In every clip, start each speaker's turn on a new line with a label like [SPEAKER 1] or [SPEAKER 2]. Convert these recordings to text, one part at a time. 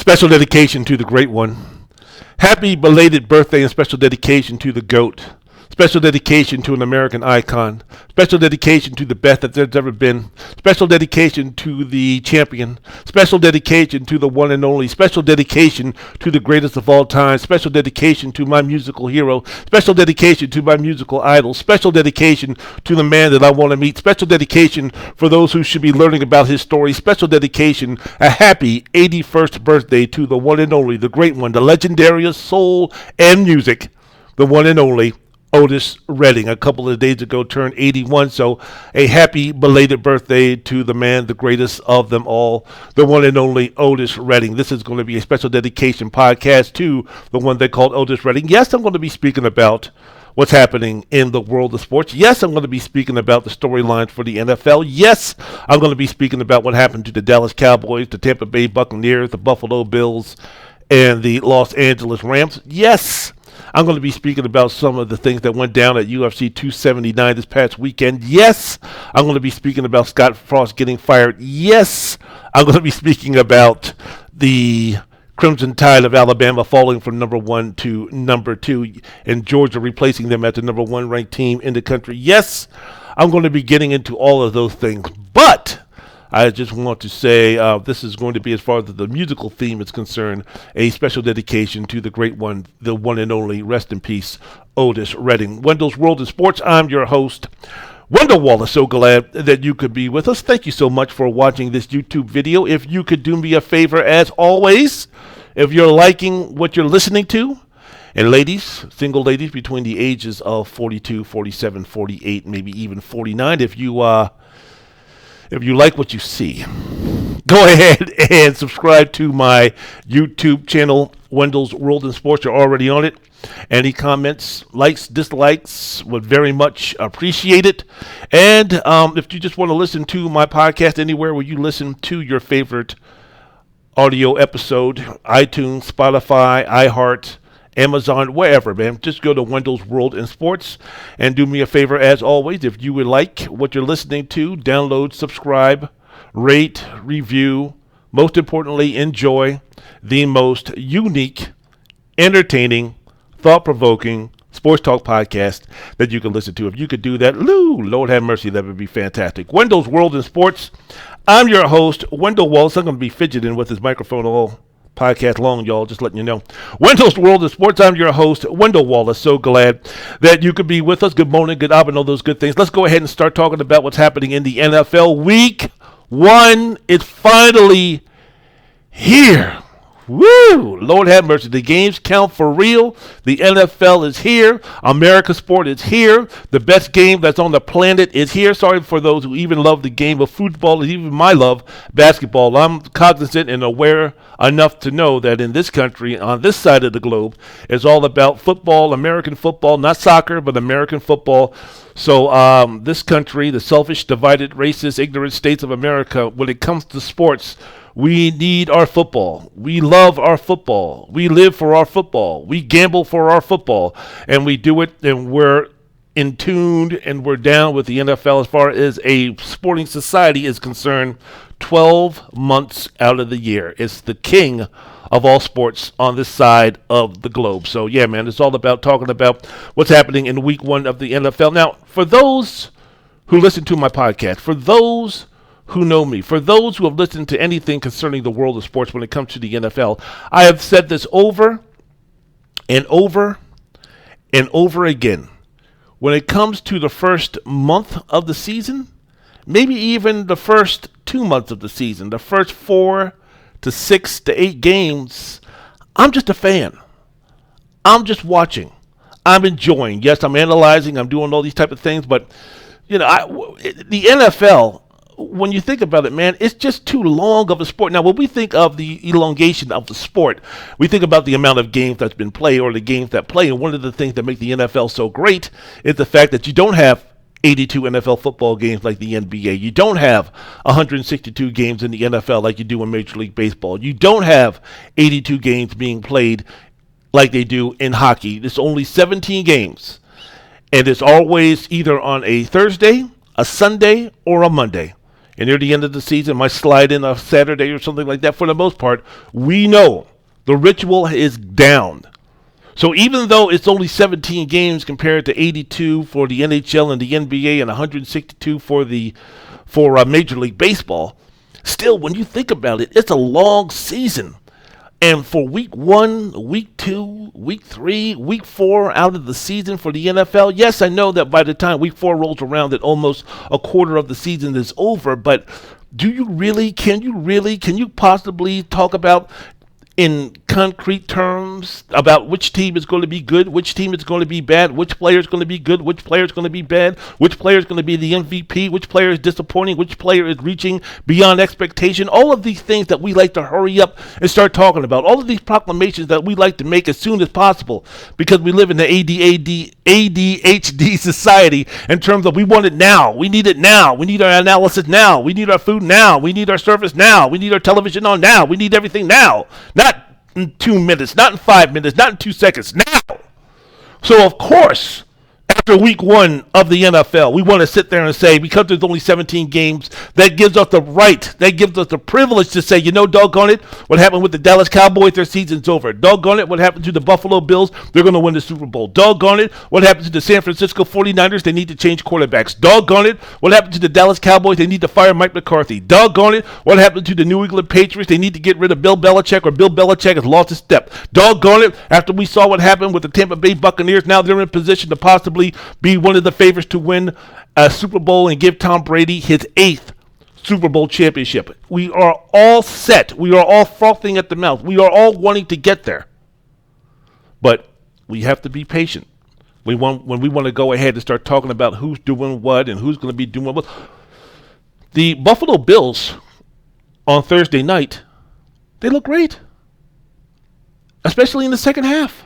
[SPEAKER 1] Special dedication to the great one. Happy belated birthday and special dedication to the GOAT. Special dedication to an American icon. Special dedication to the best that there's ever been. Special dedication to the champion. Special dedication to the one and only. Special dedication to the greatest of all time. Special dedication to my musical hero. Special dedication to my musical idol. Special dedication to the man that I want to meet. Special dedication for those who should be learning about his story. Special dedication, a happy 81st birthday to the one and only, the great one, the legendary of soul and music, the one and only Otis Redding. A couple of days ago turned 81, so a happy belated birthday to the man, the greatest of them all, the one and only Otis Redding. This is going to be a special dedication podcast to the one they called Otis Redding. Yes, I'm going to be speaking about what's happening in the world of sports. Yes, I'm going to be speaking about the storylines for the NFL. Yes, I'm going to be speaking about what happened to the Dallas Cowboys, the Tampa Bay Buccaneers, the Buffalo Bills, and the Los Angeles Rams. Yes, I'm going to be speaking about some of the things that went down at UFC 279 this past weekend. Yes, I'm going to be speaking about Scott Frost getting fired. Yes, I'm going to be speaking about the Crimson Tide of Alabama falling from number 1 to number 2 and Georgia replacing them as the number 1 ranked team in the country. Yes, I'm going to be getting into all of those things, but I just want to say this is going to be, as far as the musical theme is concerned, a special dedication to the great one, the one and only, rest in peace, Otis Redding. Wendell's World of Sports, I'm your host, Wendell Wallace. So glad that you could be with us. Thank you so much for watching this YouTube video. If you could do me a favor, as always, if you're liking what you're listening to, and ladies, single ladies between the ages of 42, 47, 48, maybe even 49, if you like what you see, go ahead and subscribe to my YouTube channel, Wendell's World in Sports. You're already on it. Any comments, likes, dislikes, would very much appreciate it. And if you just want to listen to my podcast anywhere where you listen to your favorite audio episode, iTunes, Spotify, iHeart, Amazon, wherever, man, just go to Wendell's World in Sports and do me a favor, as always. If you would like what you're listening to, download, subscribe, rate, review, most importantly, enjoy the most unique, entertaining, thought-provoking sports talk podcast that you can listen to. If you could do that, Lord have mercy, that would be fantastic. Wendell's World in Sports. I'm your host, Wendell Wallace. I'm going to be fidgeting with this microphone all podcast long, y'all, just letting you know. Wendell's World of Sports, I'm your host, Wendell Wallace. So glad that you could be with us. Good morning, good afternoon, all those good things. Let's go ahead and start talking about what's happening in the NFL. Week 1 is finally here. Woo! Lord have mercy. The games count for real. The NFL is here. America's sport is here. The best game that's on the planet is here. Sorry for those who even love the game of football and even my love, basketball. I'm cognizant and aware enough to know that in this country, on this side of the globe, it's all about football, American football, not soccer, but American football. So this country, the selfish, divided, racist, ignorant states of America, when it comes to sports, we need our football. We love our football. We live for our football. We gamble for our football. And we do it, and we're in tune, and we're down with the NFL as far as a sporting society is concerned 12 months out of the year. It's the king of all sports on this side of the globe. So, yeah, man, it's all about talking about what's happening in week 1 of the NFL. Now, for those who listen to my podcast, for those who know me, for those who have listened to anything concerning the world of sports when it comes to the NFL, I have said this over and over and over again. When it comes to the first month of the season, maybe even the first 2 months of the season, the first 4 to 6 to 8 games, I'm just a fan. I'm just watching. I'm enjoying. Yes, I'm analyzing. I'm doing all these type of things, but the NFL, when you think about it, man, it's just too long of a sport. Now, when we think of the elongation of the sport, we think about the amount of games that's been played or the games that play. And one of the things that make the NFL so great is the fact that you don't have 82 NFL football games like the NBA. You don't have 162 games in the NFL like you do in Major League Baseball. You don't have 82 games being played like they do in hockey. It's only 17 games. And it's always either on a Thursday, a Sunday, or a Monday. and near the end of the season might slide in a Saturday or something like that. For the most part, we know the ritual is down. So even though it's only 17 games compared to 82 for the NHL and the NBA and 162 for Major League Baseball, still, when you think about it, it's a long season. And for week 1, week 2, week 3, week 4 out of the season for the NFL, yes, I know that by the time week 4 rolls around that almost a quarter of the season is over, but can you possibly talk about in concrete terms about which team is going to be good, which team is going to be bad, which player is going to be good, which player is going to be bad, which player is going to be the MVP, which player is disappointing, which player is reaching beyond expectation? All of these things that we like to hurry up and start talking about, all of these proclamations that we like to make as soon as possible because we live in the ADHD society in terms of we want it now, we need it now, we need our analysis now, we need our food now, we need our service now, we need our television on now, we need everything now. Not in 2 minutes, not in 5 minutes, not in 2 seconds, now. So, of course, after week 1 of the NFL, we want to sit there and say, because there's only 17 games, that gives us the right, that gives us the privilege to say, you know, doggone it, what happened with the Dallas Cowboys, their season's over. Doggone it, what happened to the Buffalo Bills, they're going to win the Super Bowl. Doggone it, what happened to the San Francisco 49ers, they need to change quarterbacks. Doggone it, what happened to the Dallas Cowboys, they need to fire Mike McCarthy. Doggone it, what happened to the New England Patriots, they need to get rid of Bill Belichick, or Bill Belichick has lost his step. Doggone it, after we saw what happened with the Tampa Bay Buccaneers, now they're in position to possibly be one of the favorites to win a Super Bowl and give Tom Brady his 8th Super Bowl championship. We are all set. We are all frothing at the mouth. We are all wanting to get there. But we have to be patient. When we want to go ahead and start talking about who's doing what and who's going to be doing what. The Buffalo Bills on Thursday night, they look great. Especially in the second half.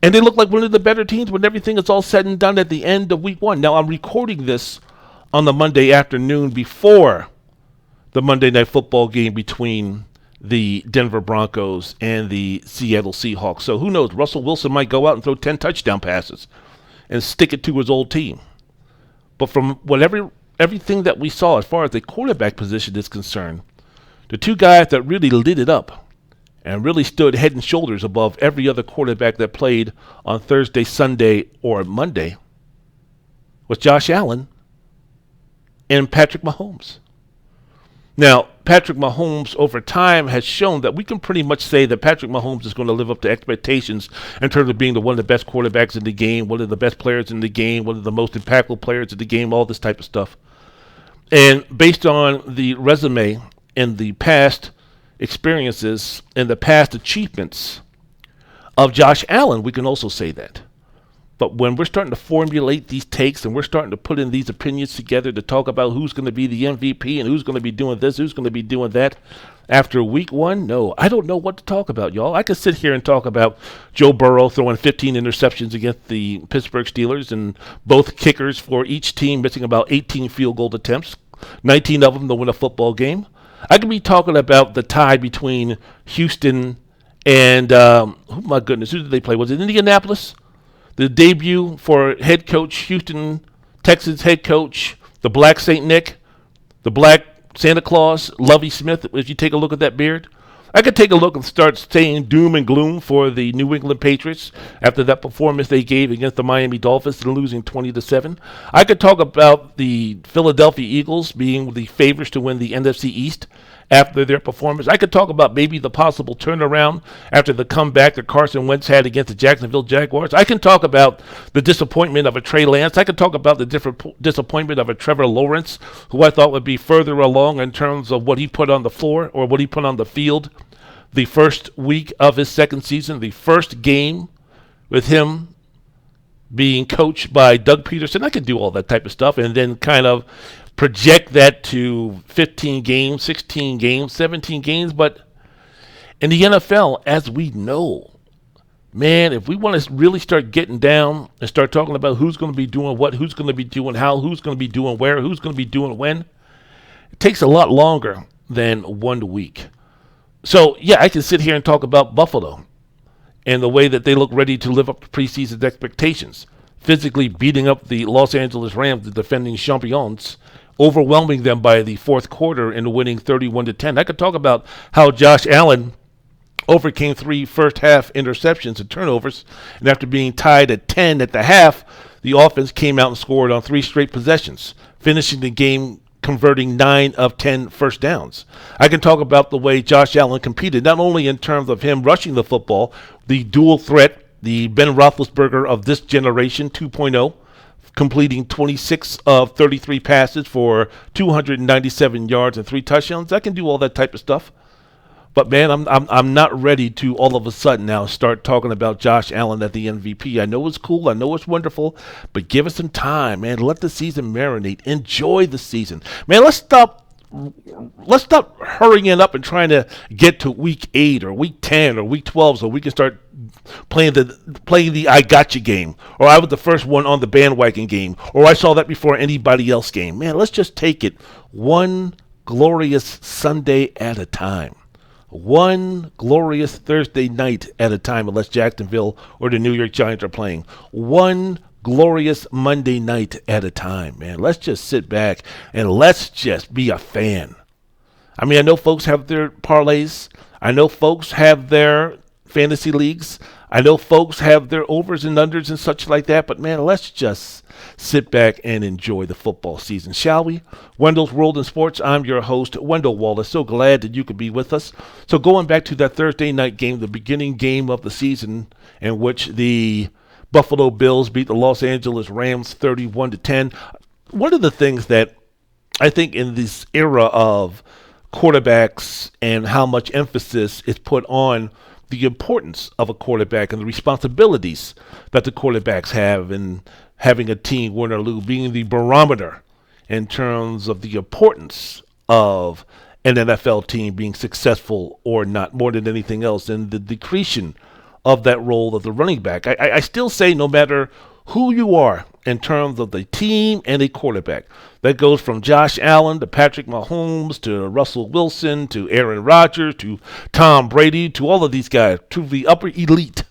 [SPEAKER 1] And they look like one of the better teams when everything is all said and done at the end of week 1. Now, I'm recording this on the Monday afternoon before the Monday Night Football game between the Denver Broncos and the Seattle Seahawks. So who knows? Russell Wilson might go out and throw 10 touchdown passes and stick it to his old team. But from everything that we saw as far as the quarterback position is concerned, the two guys that really lit it up and really stood head and shoulders above every other quarterback that played on Thursday, Sunday, or Monday was Josh Allen and Patrick Mahomes. Now, Patrick Mahomes over time has shown that we can pretty much say that Patrick Mahomes is going to live up to expectations in terms of being one of the best quarterbacks in the game, one of the best players in the game, one of the most impactful players in the game, all this type of stuff. And based on the resume and the past experiences and the past achievements of Josh Allen, we can also say that. But when we're starting to formulate these takes and we're starting to put in these opinions together to talk about who's going to be the MVP and who's going to be doing this, who's going to be doing that, after week 1, no, I don't know what to talk about, y'all. I could sit here and talk about Joe Burrow throwing 15 interceptions against the Pittsburgh Steelers and both kickers for each team missing about 18 field goal attempts, 19 of them to win a football game. I could be talking about the tie between Houston and, oh my goodness, who did they play? Was it Indianapolis? The debut for head coach, Houston Texans head coach, the Black St. Nick, the Black Santa Claus, Lovie Smith, if you take a look at that beard. I could take a look and start saying doom and gloom for the New England Patriots after that performance they gave against the Miami Dolphins and losing 20-7. I could talk about the Philadelphia Eagles being the favorites to win the NFC East after their performance. I could talk about maybe the possible turnaround after the comeback that Carson Wentz had against the Jacksonville Jaguars. I can talk about the disappointment of a Trey Lance. I could talk about the disappointment of a Trevor Lawrence, who I thought would be further along in terms of what he put on the floor or what he put on the field the first week of his second season, the first game with him being coached by Doug Peterson. I could do all that type of stuff and then kind of project that to 15 games, 16 games, 17 games. But in the NFL, as we know, man, if we want to really start getting down and start talking about who's going to be doing what, who's going to be doing how, who's going to be doing where, who's going to be doing when, it takes a lot longer than 1 week. So, yeah, I can sit here and talk about Buffalo and the way that they look ready to live up to preseason expectations, physically beating up the Los Angeles Rams, the defending champions, overwhelming them by the fourth quarter and winning 31-10. I could talk about how Josh Allen overcame 3 first-half interceptions and turnovers, and after being tied at 10 at the half, the offense came out and scored on 3 straight possessions, finishing the game converting 9 of 10 first downs. I can talk about the way Josh Allen competed, not only in terms of him rushing the football, the dual threat, the Ben Roethlisberger of this generation 2.0, completing 26 of 33 passes for 297 yards and 3 touchdowns. I can do all that type of stuff. But man, I'm not ready to all of a sudden now start talking about Josh Allen at the MVP. I know it's cool, I know it's wonderful, but give us some time, man. Let the season marinate. Enjoy the season, man. Let's stop hurrying it up and trying to get to week 8 or week 10 or week 12 so we can start playing the I gotcha game, or I was the first one on the bandwagon game, or I saw that before anybody else game. Man, let's just take it one glorious Sunday at a time. One glorious Thursday night at a time, unless Jacksonville or the New York Giants are playing. One glorious Monday night at a time, man. Let's just sit back and let's just be a fan. I mean, I know folks have their parlays. I know folks have their fantasy leagues. I know folks have their overs and unders and such like that, but man, let's just sit back and enjoy the football season, shall we? Wendell's World in Sports. I'm your host, Wendell Wallace. So glad that you could be with us. So going back to that Thursday night game, the beginning game of the season, in which the Buffalo Bills beat the Los Angeles Rams 31-10. One of the things that I think in this era of quarterbacks and how much emphasis is put on the importance of a quarterback and the responsibilities that the quarterbacks have in having a team win or lose, being the barometer in terms of the importance of an NFL team being successful or not, more than anything else, and the decretion of that role of the running back. I still say no matter who you are in terms of the team and a quarterback, that goes from Josh Allen to Patrick Mahomes to Russell Wilson to Aaron Rodgers to Tom Brady to all of these guys, to the upper elite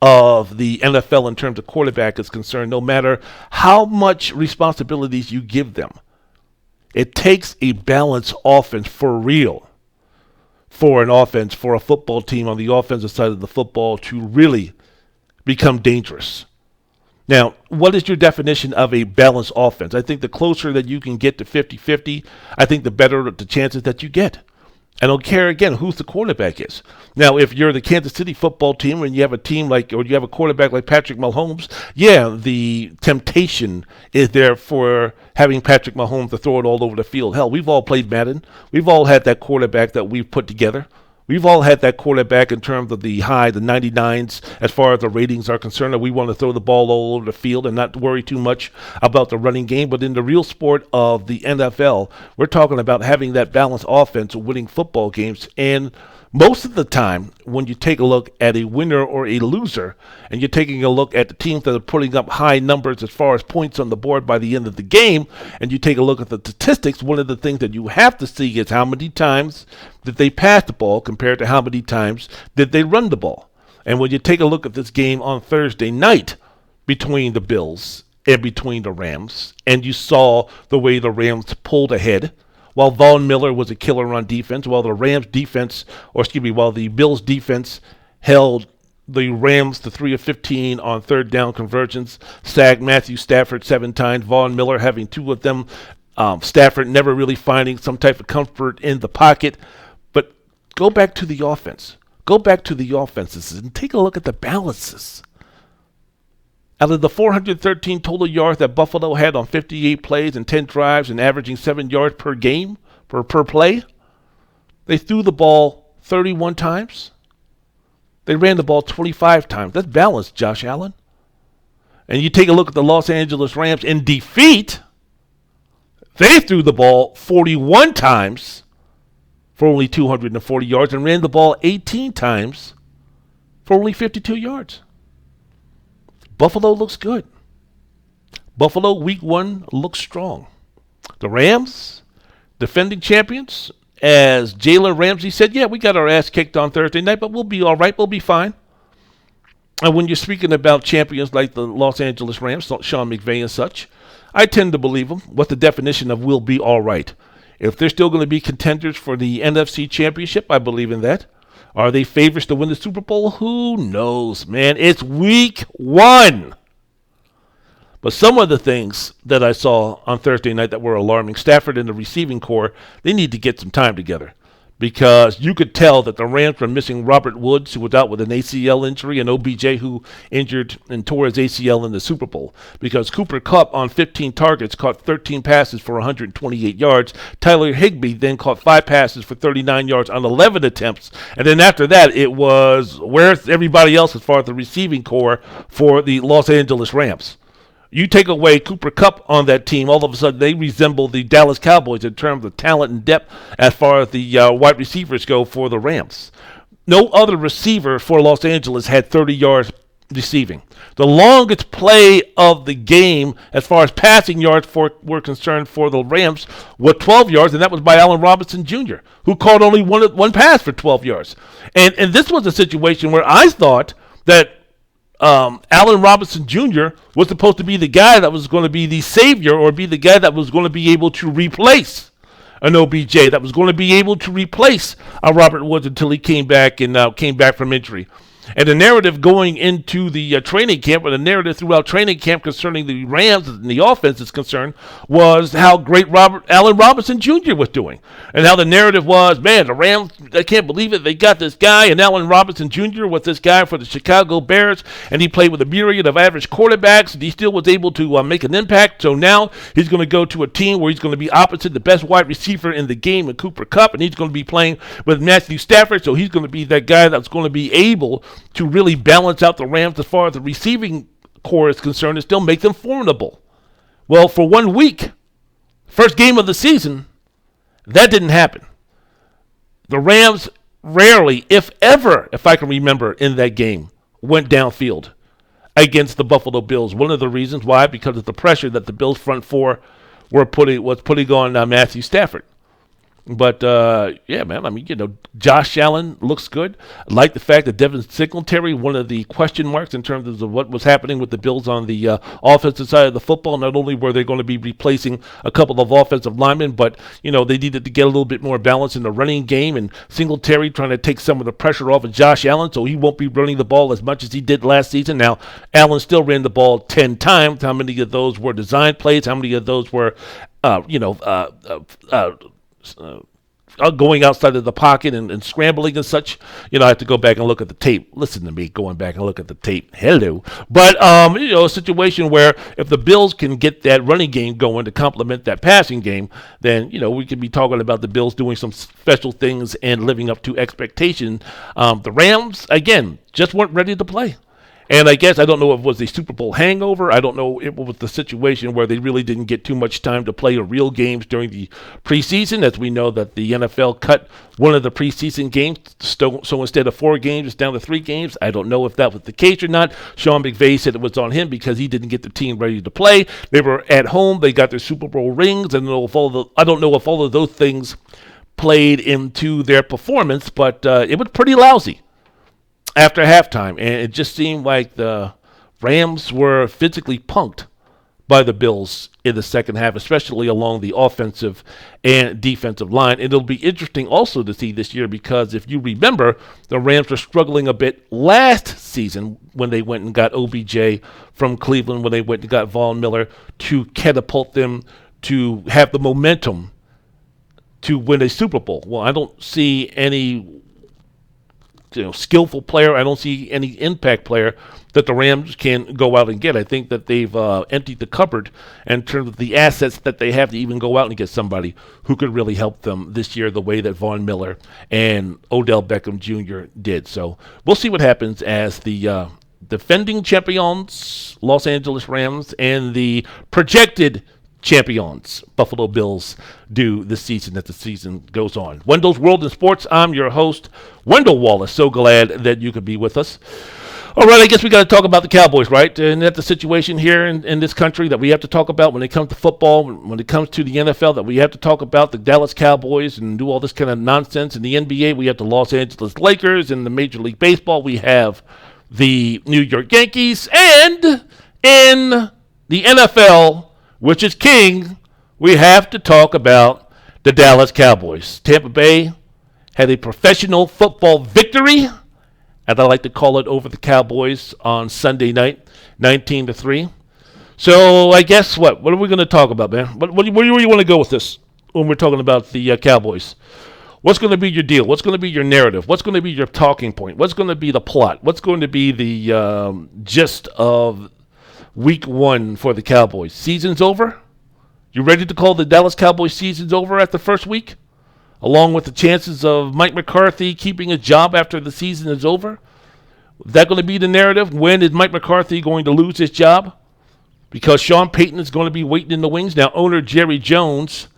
[SPEAKER 1] of the NFL in terms of quarterback is concerned, no matter how much responsibilities you give them. It takes a balanced offense for real for an offense, for a football team on the offensive side of the football to really become dangerous. Now, what is your definition of a balanced offense? I think the closer that you can get to 50-50, I think the better the chances that you get. I don't care, again, who the quarterback is. Now, if you're the Kansas City football team and you have a team like, or you have a quarterback like Patrick Mahomes, yeah, the temptation is there for having Patrick Mahomes to throw it all over the field. Hell, we've all played Madden. We've all had that quarterback that we've put together. We've all had that quarterback in terms of the 99s as far as the ratings are concerned, that we want to throw the ball all over the field and not worry too much about the running game. But in the real sport of the NFL, we're talking about having that balanced offense, winning football games. And most of the time, when you take a look at a winner or a loser, and you're taking a look at the teams that are putting up high numbers as far as points on the board by the end of the game, and you take a look at the statistics, one of the things that you have to see is how many times did they pass the ball compared to how many times did they run the ball. And when you take a look at this game on Thursday night between the Bills and between the Rams, and you saw the way the Rams pulled ahead, while Von Miller was a killer on defense, while the Bills defense held the Rams to 3 of 15 on third down conversions, sacked Matthew Stafford 7 times, Von Miller having 2 of them, Stafford never really finding some type of comfort in the pocket. But go back to the offense. Go back to the offenses and take a look at the balances. Out of the 413 total yards that Buffalo had on 58 plays and 10 drives and averaging 7 yards per game, per play, they threw the ball 31 times. They ran the ball 25 times. That's balanced, Josh Allen. And you take a look at the Los Angeles Rams in defeat, they threw the ball 41 times for only 240 yards and ran the ball 18 times for only 52 yards. Buffalo looks good. Buffalo, week 1, looks strong. The Rams, defending champions, as Jalen Ramsey said, yeah, we got our ass kicked on Thursday night, but we'll be all right. We'll be fine. And when you're speaking about champions like the Los Angeles Rams, Sean McVay and such, I tend to believe them. What's the definition of will be all right? If they're still going to be contenders for the NFC Championship, I believe in that. Are they favorites to win the Super Bowl? Who knows, man? It's week 1. But some of the things that I saw on Thursday night that were alarming, Stafford and the receiving corps, they need to get some time together. Because you could tell that the Rams were missing Robert Woods, who was out with an ACL injury, and OBJ, who injured and tore his ACL in the Super Bowl. Because Cooper Kupp, on 15 targets, caught 13 passes for 128 yards. Tyler Higbee then caught 5 passes for 39 yards on 11 attempts. And then after that, it was, where's everybody else as far as the receiving corps for the Los Angeles Rams? You take away Cooper Kupp on that team, all of a sudden they resemble the Dallas Cowboys in terms of talent and depth as far as the wide receivers go for the Rams. No other receiver for Los Angeles had 30 yards receiving. The longest play of the game as far as passing yards were concerned for the Rams was 12 yards, and that was by Allen Robinson Jr., who caught only one pass for 12 yards. And this was a situation where I thought that Allen Robinson Jr. was supposed to be the guy that was going to be the savior, or be the guy that was going to be able to replace an OBJ, that was going to be able to replace Robert Woods until he came back from injury. And the narrative going into the training camp, or the narrative throughout training camp concerning the Rams and the offense is concerned, was how great Allen Robinson Jr. was doing. And how the narrative was, man, the Rams, I can't believe it, they got this guy, and Allen Robinson Jr. was this guy for the Chicago Bears, and he played with a myriad of average quarterbacks, and he still was able to make an impact. So now he's going to go to a team where he's going to be opposite the best wide receiver in the game in Cooper Kupp, and he's going to be playing with Matthew Stafford, so he's going to be that guy that's going to be able to really balance out the Rams as far as the receiving corps is concerned and still make them formidable. Well, for 1 week, first game of the season, that didn't happen. The Rams rarely, if ever, if I can remember, in that game, went downfield against the Buffalo Bills. One of the reasons why, because of the pressure that the Bills front four was putting on Matthew Stafford. But, yeah, man, I mean, Josh Allen looks good. I like the fact that Devin Singletary, one of the question marks in terms of what was happening with the Bills on the offensive side of the football. Not only were they going to be replacing a couple of offensive linemen, but, they needed to get a little bit more balance in the running game. And Singletary trying to take some of the pressure off of Josh Allen, so he won't be running the ball as much as he did last season. Now, Allen still ran the ball 10 times. How many of those were design plays? How many of those were, going outside of the pocket and scrambling and such? I have to go back and look at the tape. Listen to me, going back and look at the tape. Hello. But, a situation where if the Bills can get that running game going to complement that passing game, then, we could be talking about the Bills doing some special things and living up to expectation. The Rams, again, just weren't ready to play. And I guess, I don't know if it was a Super Bowl hangover. I don't know if it was the situation where they really didn't get too much time to play real games during the preseason, as we know that the NFL cut one of the preseason games. So instead of 4 games, it's down to 3 games. I don't know if that was the case or not. Sean McVay said it was on him because he didn't get the team ready to play. They were at home. They got their Super Bowl rings. I don't know if all of those things played into their performance, but it was pretty lousy after halftime, and it just seemed like the Rams were physically punked by the Bills in the second half, especially along the offensive and defensive line. And it'll be interesting also to see this year because if you remember, the Rams were struggling a bit last season when they went and got OBJ from Cleveland, when they went and got Von Miller to catapult them to have the momentum to win a Super Bowl. Well, I don't see any skillful player. I don't see any impact player that the Rams can go out and get. I think that they've emptied the cupboard in terms of the assets that they have to even go out and get somebody who could really help them this year the way that Von Miller and Odell Beckham Jr. did. So we'll see what happens as the defending champions, Los Angeles Rams, and the projected champions, Buffalo Bills, do this season as the season goes on. Wendell's World in Sports. I'm your host, Wendell Wallace. So glad that you could be with us. All right, I guess we got to talk about the Cowboys, right? And that's the situation here in this country that we have to talk about when it comes to football, when it comes to the NFL, that we have to talk about the Dallas Cowboys and do all this kind of nonsense. In the NBA, we have the Los Angeles Lakers. In the Major League Baseball, we have the New York Yankees. And in the NFL, which is king, we have to talk about the Dallas Cowboys. Tampa Bay had a professional football victory, as I like to call it, over the Cowboys on Sunday night, 19-3. So I guess what are we going to talk about, man? Where do you want to go with this when we're talking about the Cowboys? What's going to be your deal? What's going to be your narrative? What's going to be your talking point? What's going to be the plot? What's going to be the gist of week one for the Cowboys? Season's over? You ready to call the Dallas Cowboys season's over at the first week? Along with the chances of Mike McCarthy keeping his job after the season is over? Is that going to be the narrative? When is Mike McCarthy going to lose his job? Because Sean Payton is going to be waiting in the wings. Now, owner Jerry Jones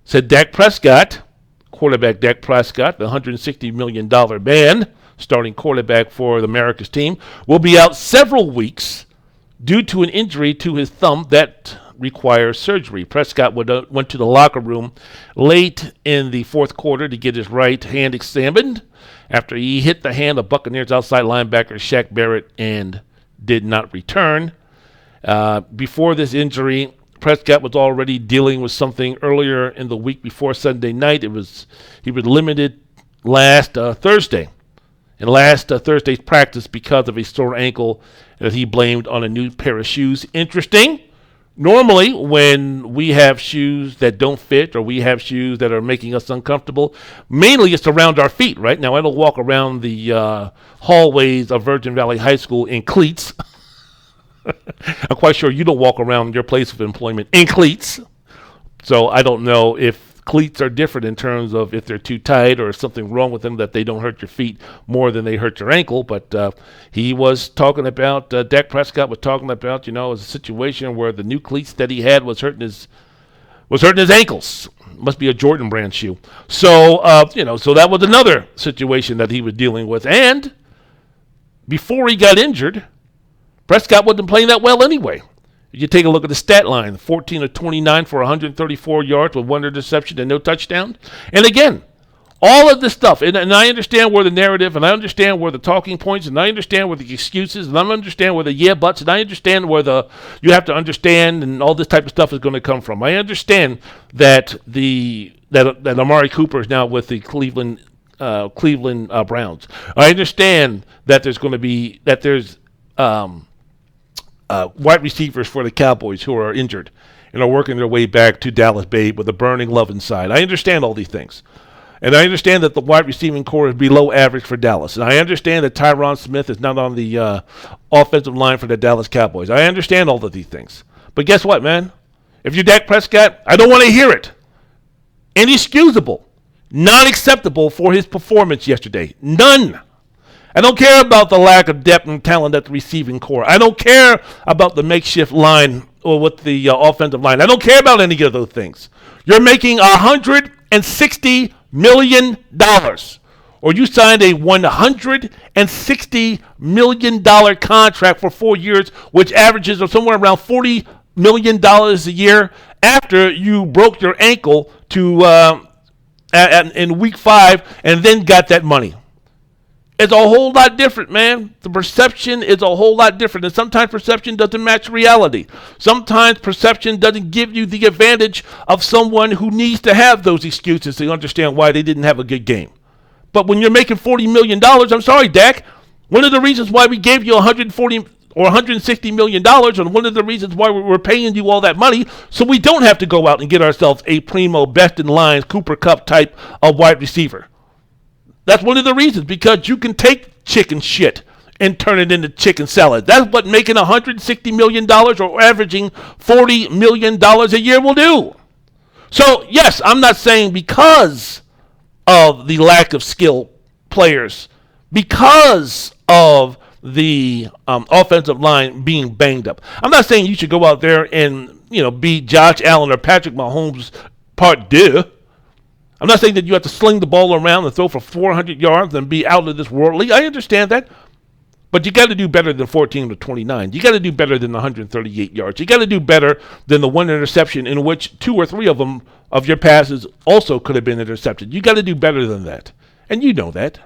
[SPEAKER 1] said Dak Prescott, quarterback Dak Prescott, the $160 million man, starting quarterback for the America's team, will be out several weeks due to an injury to his thumb that requires surgery. Prescott went to the locker room late in the fourth quarter to get his right hand examined after he hit the hand of Buccaneers outside linebacker Shaq Barrett and did not return. Before this injury, Prescott was already dealing with something earlier in the week before Sunday night. He was limited last Thursday. In last Thursday's practice because of a sore ankle that he blamed on a new pair of shoes. Interesting. Normally, when we have shoes that don't fit or we have shoes that are making us uncomfortable, mainly it's around our feet, right? Now, I don't walk around the hallways of Virgin Valley High School in cleats. I'm quite sure you don't walk around your place of employment in cleats. So I don't know if cleats are different in terms of if they're too tight or something wrong with them that they don't hurt your feet more than they hurt your ankle. But he was talking about, Dak Prescott was talking about, it was a situation where the new cleats that he had was hurting his ankles. Must be a Jordan brand shoe. So, so that was another situation that he was dealing with. And before he got injured, Prescott wasn't playing that well anyway. You take a look at the stat line, 14 of 29 for 134 yards with one interception and no touchdown. And again, all of this stuff, and I understand where the narrative, and I understand where the talking points, and I understand where the excuses, and I understand where the yeah buts, and I understand where you have to understand and all this type of stuff is going to come from. I understand that that Amari Cooper is now with the Cleveland Browns. I understand that there's wide receivers for the Cowboys who are injured and are working their way back to Dallas Bay with a burning love inside. I understand all these things. And I understand that the wide receiving core is below average for Dallas. And I understand that Tyron Smith is not on the offensive line for the Dallas Cowboys. I understand all of these things. But guess what, man? If you're Dak Prescott, I don't want to hear it. Inexcusable. Non-acceptable for his performance yesterday. None. I don't care about the lack of depth and talent at the receiving core. I don't care about the makeshift line or with the offensive line. I don't care about any of those things. You're making $160 million. Or you signed a $160 million contract for 4 years, which averages somewhere around $40 million a year after you broke your ankle in week 5 and then got that money. It's a whole lot different, man. The perception is a whole lot different. And sometimes perception doesn't match reality. Sometimes perception doesn't give you the advantage of someone who needs to have those excuses to understand why they didn't have a good game. But when you're making $40 million, I'm sorry, Dak, one of the reasons why we gave you $140 or $160 million, and one of the reasons why we're paying you all that money, so we don't have to go out and get ourselves a primo, best-in-line, Cooper Kupp type of wide receiver. That's one of the reasons, because you can take chicken shit and turn it into chicken salad. That's what making $160 million or averaging $40 million a year will do. So, yes, I'm not saying because of the lack of skill players, because of the offensive line being banged up. I'm not saying you should go out there and, be Josh Allen or Patrick Mahomes part deux. I'm not saying that you have to sling the ball around and throw for 400 yards and be out of this worldly. I understand that. But you got to do better than 14 to 29. You got to do better than 138 yards. You got to do better than the one interception in which 2 or 3 of them of your passes also could have been intercepted. You got to do better than that. And you know that.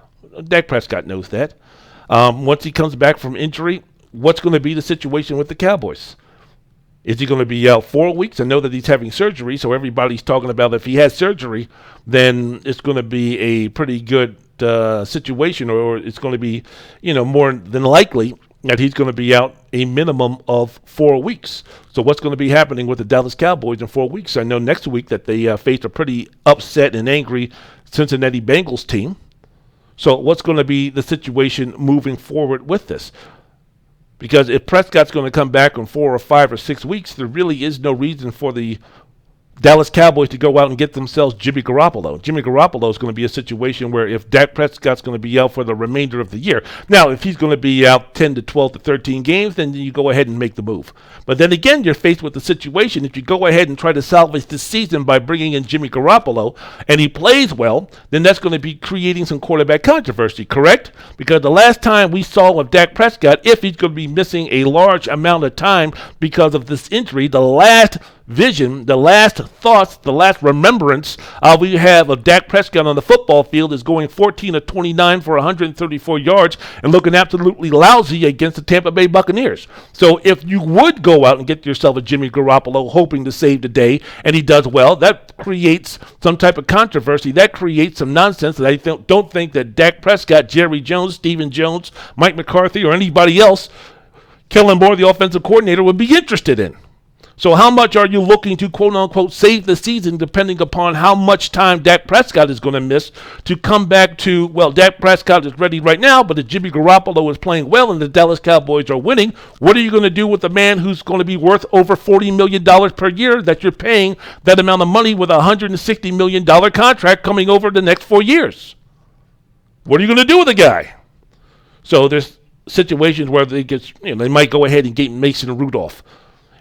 [SPEAKER 1] Dak Prescott knows that. Once he comes back from injury, what's going to be the situation with the Cowboys? Is he going to be out 4 weeks? I know that he's having surgery, so everybody's talking about if he has surgery, then it's going to be a pretty good situation, or it's going to be, more than likely that he's going to be out a minimum of 4 weeks. So what's going to be happening with the Dallas Cowboys in 4 weeks? I know next week that they face a pretty upset and angry Cincinnati Bengals team. So what's going to be the situation moving forward with this? Because if Prescott's going to come back in 4 or 5 or 6 weeks, there really is no reason for the Dallas Cowboys to go out and get themselves Jimmy Garoppolo. Jimmy Garoppolo is going to be a situation where if Dak Prescott's going to be out for the remainder of the year. Now, if he's going to be out 10 to 12 to 13 games, then you go ahead and make the move. But then again, you're faced with the situation. If you go ahead and try to salvage this season by bringing in Jimmy Garoppolo and he plays well, then that's going to be creating some quarterback controversy, correct? Because the last time we saw of Dak Prescott, if he's going to be missing a large amount of time because of this injury, the last vision, the last thoughts, the last remembrance we have of Dak Prescott on the football field is going 14 of 29 for 134 yards and looking absolutely lousy against the Tampa Bay Buccaneers. So if you would go out and get yourself a Jimmy Garoppolo hoping to save the day and he does well, that creates some type of controversy. That creates some nonsense that I don't think that Dak Prescott, Jerry Jones, Stephen Jones, Mike McCarthy, or anybody else, Kellen Moore, the offensive coordinator, would be interested in. So how much are you looking to, quote-unquote, save the season depending upon how much time Dak Prescott is going to miss to come back to, well, Dak Prescott is ready right now, but if Jimmy Garoppolo is playing well and the Dallas Cowboys are winning, what are you going to do with a man who's going to be worth over $40 million per year that you're paying that amount of money with a $160 million contract coming over the next 4 years? What are you going to do with the guy? So there's situations where they might go ahead and get Mason Rudolph.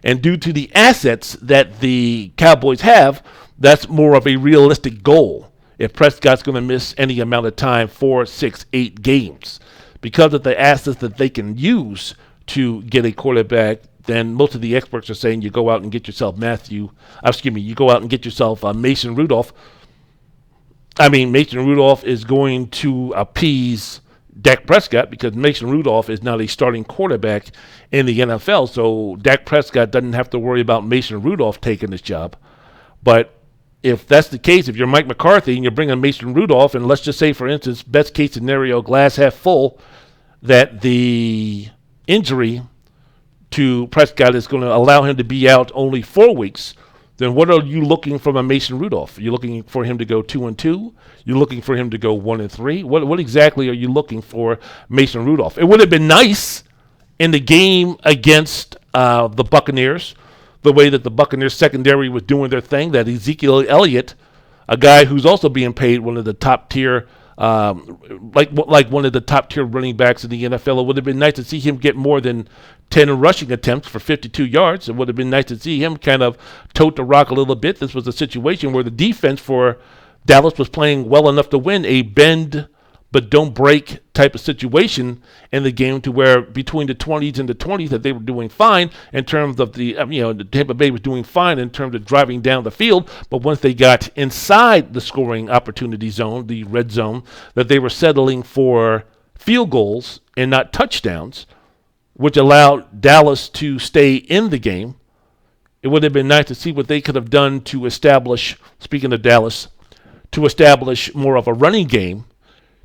[SPEAKER 1] And due to the assets that the Cowboys have, that's more of a realistic goal. If Prescott's going to miss any amount of time, 4, 6, 8 games, because of the assets that they can use to get a quarterback, then most of the experts are saying you go out and get yourself you go out and get yourself Mason Rudolph. I mean, Mason Rudolph is going to appease Dak Prescott because Mason Rudolph is not a starting quarterback in the NFL, so Dak Prescott doesn't have to worry about Mason Rudolph taking his job. But if that's the case, if you're Mike McCarthy and you're bringing Mason Rudolph, and let's just say, for instance, best case scenario, glass half full, that the injury to Prescott is going to allow him to be out only 4 weeks, then what are you looking from a Mason Rudolph? You're looking for him to go 2-2? You're looking for him to go 1-3? What exactly are you looking for Mason Rudolph? It would have been nice in the game against the Buccaneers, the way that the Buccaneers secondary was doing their thing, that Ezekiel Elliott, a guy who's also being paid one of the top tier, like one of the top tier running backs in the NFL, it would have been nice to see him get more than 10 rushing attempts for 52 yards. It would have been nice to see him kind of tote the rock a little bit. This was a situation where the defense for Dallas was playing well enough to win a bend but don't break type of situation in the game, to where between the 20s and the 20s that they were doing fine in terms of the Tampa Bay was doing fine in terms of driving down the field, but once they got inside the scoring opportunity zone, the red zone, that they were settling for field goals and not touchdowns, which allowed Dallas to stay in the game. It would have been nice to see what they could have done to establish, speaking of Dallas, to establish more of a running game,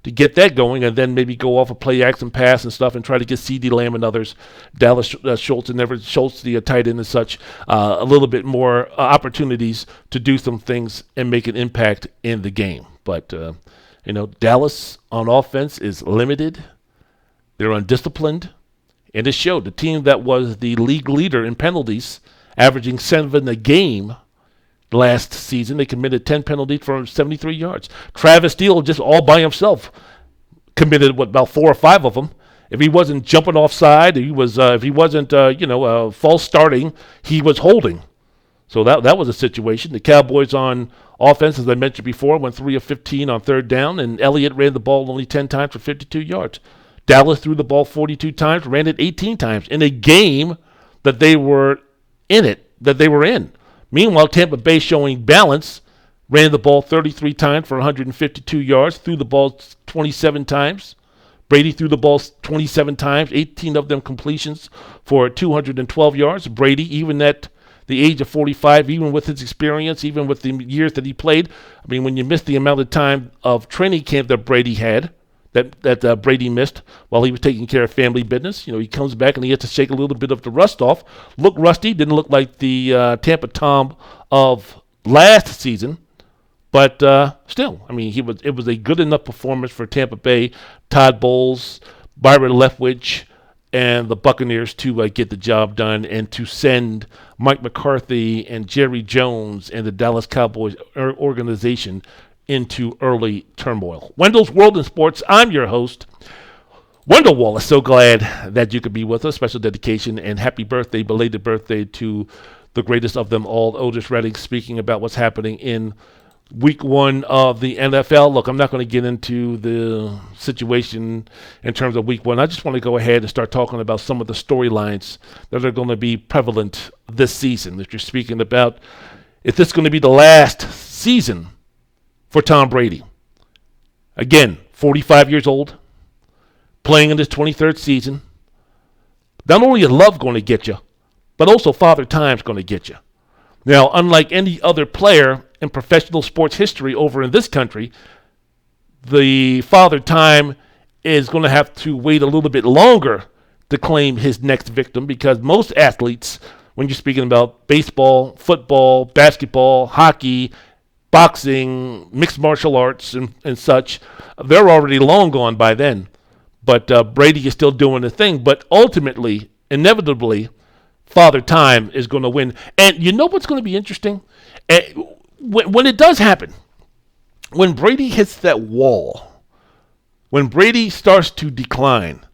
[SPEAKER 1] to get that going, and then maybe go off a play action pass and stuff and try to get CeeDee Lamb and others, Dallas Schultz, the tight end and such, a little bit more opportunities to do some things and make an impact in the game. But, Dallas on offense is limited. They're undisciplined. And it showed. The team that was the league leader in penalties, averaging 7 a game last season, they committed 10 penalties for 73 yards. Travis Steele, just all by himself, committed about 4 or 5 of them. If he wasn't jumping offside, if he wasn't false starting, he was holding. So that was a situation. The Cowboys on offense, as I mentioned before, went 3 of 15 on third down, and Elliott ran the ball only 10 times for 52 yards. Dallas threw the ball 42 times, ran it 18 times in a game that they were in. Meanwhile, Tampa Bay, showing balance, ran the ball 33 times for 152 yards, threw the ball 27 times, Brady threw the ball 27 times, 18 of them completions for 212 yards. Brady, even at the age of 45, even with his experience, even with the years that he played, I mean, when you miss the amount of time of training camp that Brady had, that Brady missed while he was taking care of family business, he comes back and he has to shake a little bit of the rust off. Looked rusty, didn't look like the Tampa Tom of last season. But still, I mean, it was a good enough performance for Tampa Bay, Todd Bowles, Byron Leftwich, and the Buccaneers to get the job done and to send Mike McCarthy and Jerry Jones and the Dallas Cowboys organization into early turmoil. Wendell's World in Sports. I'm your host, Wendell Wallace. So glad that you could be with us. Special dedication and happy birthday, belated birthday to the greatest of them all, Otis Redding, speaking about what's happening in Week 1 of the NFL. Look, I'm not going to get into the situation in terms of Week 1. I just want to go ahead and start talking about some of the storylines that are going to be prevalent this season. If you're speaking about, if this is going to be the last season for Tom Brady. Again, 45 years old, playing in his 23rd season. Not only is love going to get you, but also Father Time's going to get you. Now, unlike any other player in professional sports history over in this country, the Father Time is going to have to wait a little bit longer to claim his next victim, because most athletes, when you're speaking about baseball, football, basketball, hockey, boxing, mixed martial arts, and such, they're already long gone by then. But Brady is still doing the thing. But ultimately, inevitably, Father Time is going to win. And you know what's going to be interesting? When it does happen, when Brady hits that wall, when Brady starts to decline,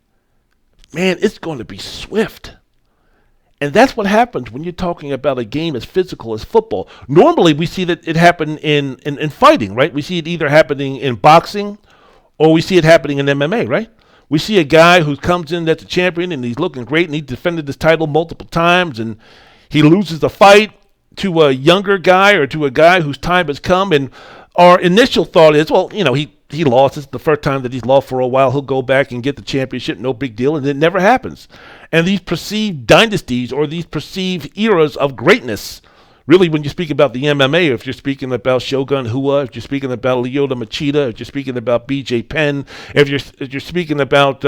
[SPEAKER 1] man, it's going to be swift. And that's what happens when you're talking about a game as physical as football. Normally, we see that it happen in fighting, right? We see it either happening in boxing or we see it happening in MMA, right? We see a guy who comes in that's a champion and he's looking great and he defended his title multiple times and he loses the fight to a younger guy or to a guy whose time has come. And our initial thought is, well, he lost. It's the first time that he's lost for a while. He'll go back and get the championship. No big deal. And it never happens. And these perceived dynasties or these perceived eras of greatness, really, when you speak about the MMA, if you're speaking about Shogun Rua, if you're speaking about Lyoto Machida, if you're speaking about BJ Penn, if you're speaking about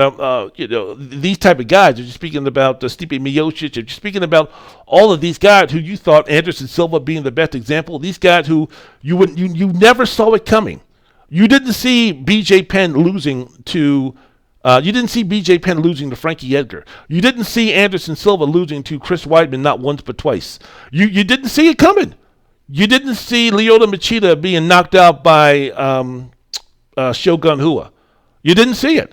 [SPEAKER 1] these type of guys, if you're speaking about Stipe Miocic, if you're speaking about all of these guys who you thought, Anderson Silva being the best example, these guys who you never saw it coming. You didn't see BJ Penn losing to Frankie Edgar. You didn't see Anderson Silva losing to Chris Weidman not once but twice. You didn't see it coming. You didn't see Lyoto Machida being knocked out by Shogun Rua. You didn't see it.